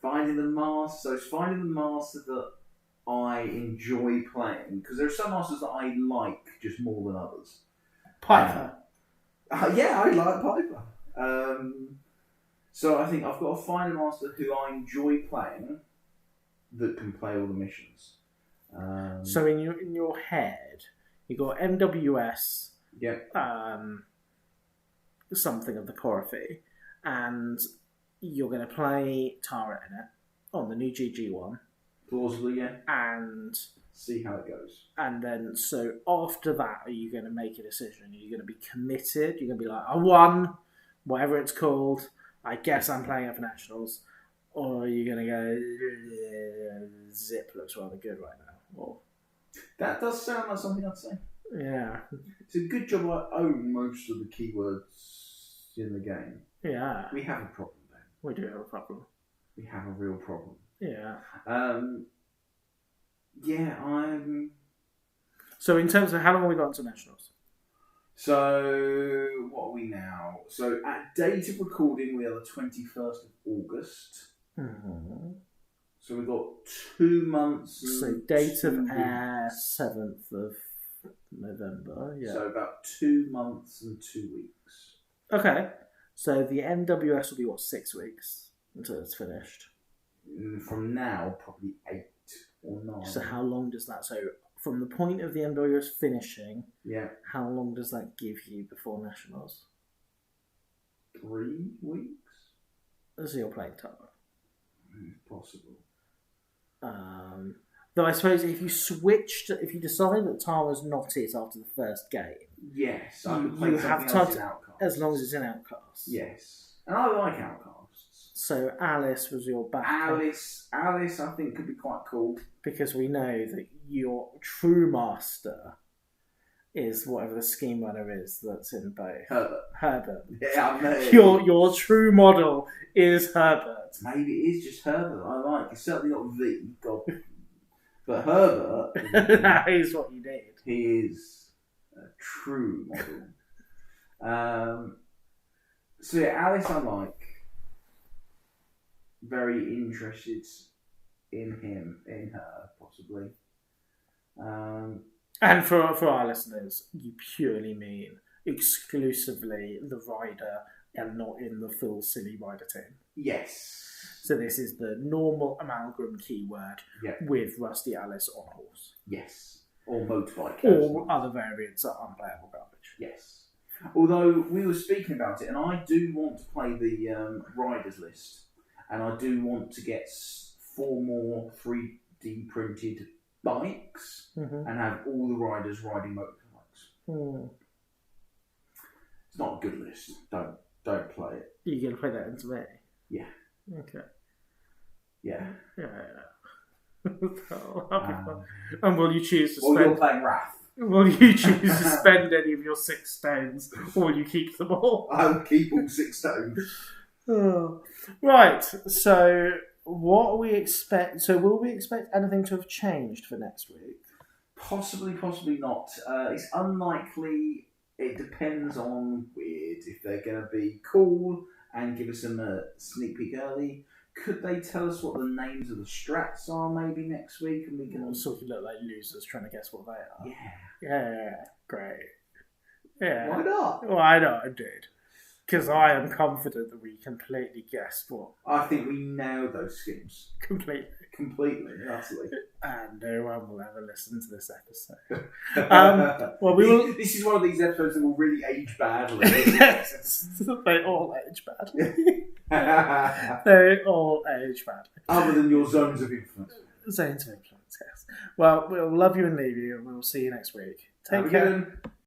finding the master. So it's finding the master that I enjoy playing, because there are some masters that I like just more than others. Piper. Yeah, I like Piper. So I think I've got to find a master who I enjoy playing that can play all the missions. So in your head, you got MWS. Yeah. Something of the Coryphee, and you're going to play Tara in it on the new GG1. Plausibly, yeah. And see how it goes. And then, so after that, are you going to make a decision? Are you going to be committed? You're going to be like, I won, whatever it's called. I guess I'm playing it for Nationals. Or are you going to go, Zip looks rather good right now? Or, that does sound like something I'd say. Yeah. It's a good job I own most of the keywords in the game. Yeah. We have a problem, Ben. We do have a problem. We have a real problem. Yeah. I'm... So in terms of how long have we got until Nationals? So, what are we now? So, at date of recording, we are the 21st of August. Mm-hmm. So, we've got 2 months. So, date of air, 7th of November. Yeah. So, about 2 months and 2 weeks. Okay. So, the NWS will be, what, 6 weeks until it's finished? From now, probably 8 or 9. So, how long does that... So, from the point of the NWS finishing, how long does that give you before Nationals? 3 weeks? So you're playing Tara. Possible. Though I suppose if you decide that Tara's not it after the first game, yes, you have time as long as it's in Outcasts. Yes, and I like Outcasts. So Alice was your backup. Alice, I think could be quite cool because we know that your true master is whatever the scheme runner is that's in both. Herbert. Yeah, I mean. Your true model is Herbert. Maybe it is just Herbert. I like. It's certainly not V. God. But Herbert. That is what you need. He is a true model. So yeah, Alice, I like. Very interested in him, in her, possibly. And for our listeners, you purely mean exclusively the rider and not in the full silly rider team. Yes. So this is the normal amalgam keyword with Rusty Alice on horse. Yes. Or motorbike. Or other variants are unplayable garbage. Yes. Although we were speaking about it, and I do want to play the riders list, and I do want to get 4 more 3D printed bikes and have all the riders riding motorbikes. It's not a good list. Don't play it. You're going to play that into me? Yeah. Okay. Yeah. And will you choose to spend... Or you're playing Wrath. Will you choose to spend any of your 6 stones, or will you keep them all? I'll keep all 6 stones. Right, so what we expect... So will we expect anything to have changed for next week? Possibly not. It's unlikely. It depends on Weird. If they're going to be cool and give us a sneak peek early. Could they tell us what the names of the strats are maybe next week? And we can sort of look like losers trying to guess what they are. Yeah, great. Yeah. Why not? Why not, indeed? Because I am confident that we completely guessed what. I think we nailed those schemes. Completely, utterly. And no one will ever listen to this episode. Well, this is one of these episodes that will really age badly. Yes, they all age badly. They all age badly. Other than your zones of influence. Zones of influence, yes. Well, we'll love you and leave you, and we'll see you next week. Take care.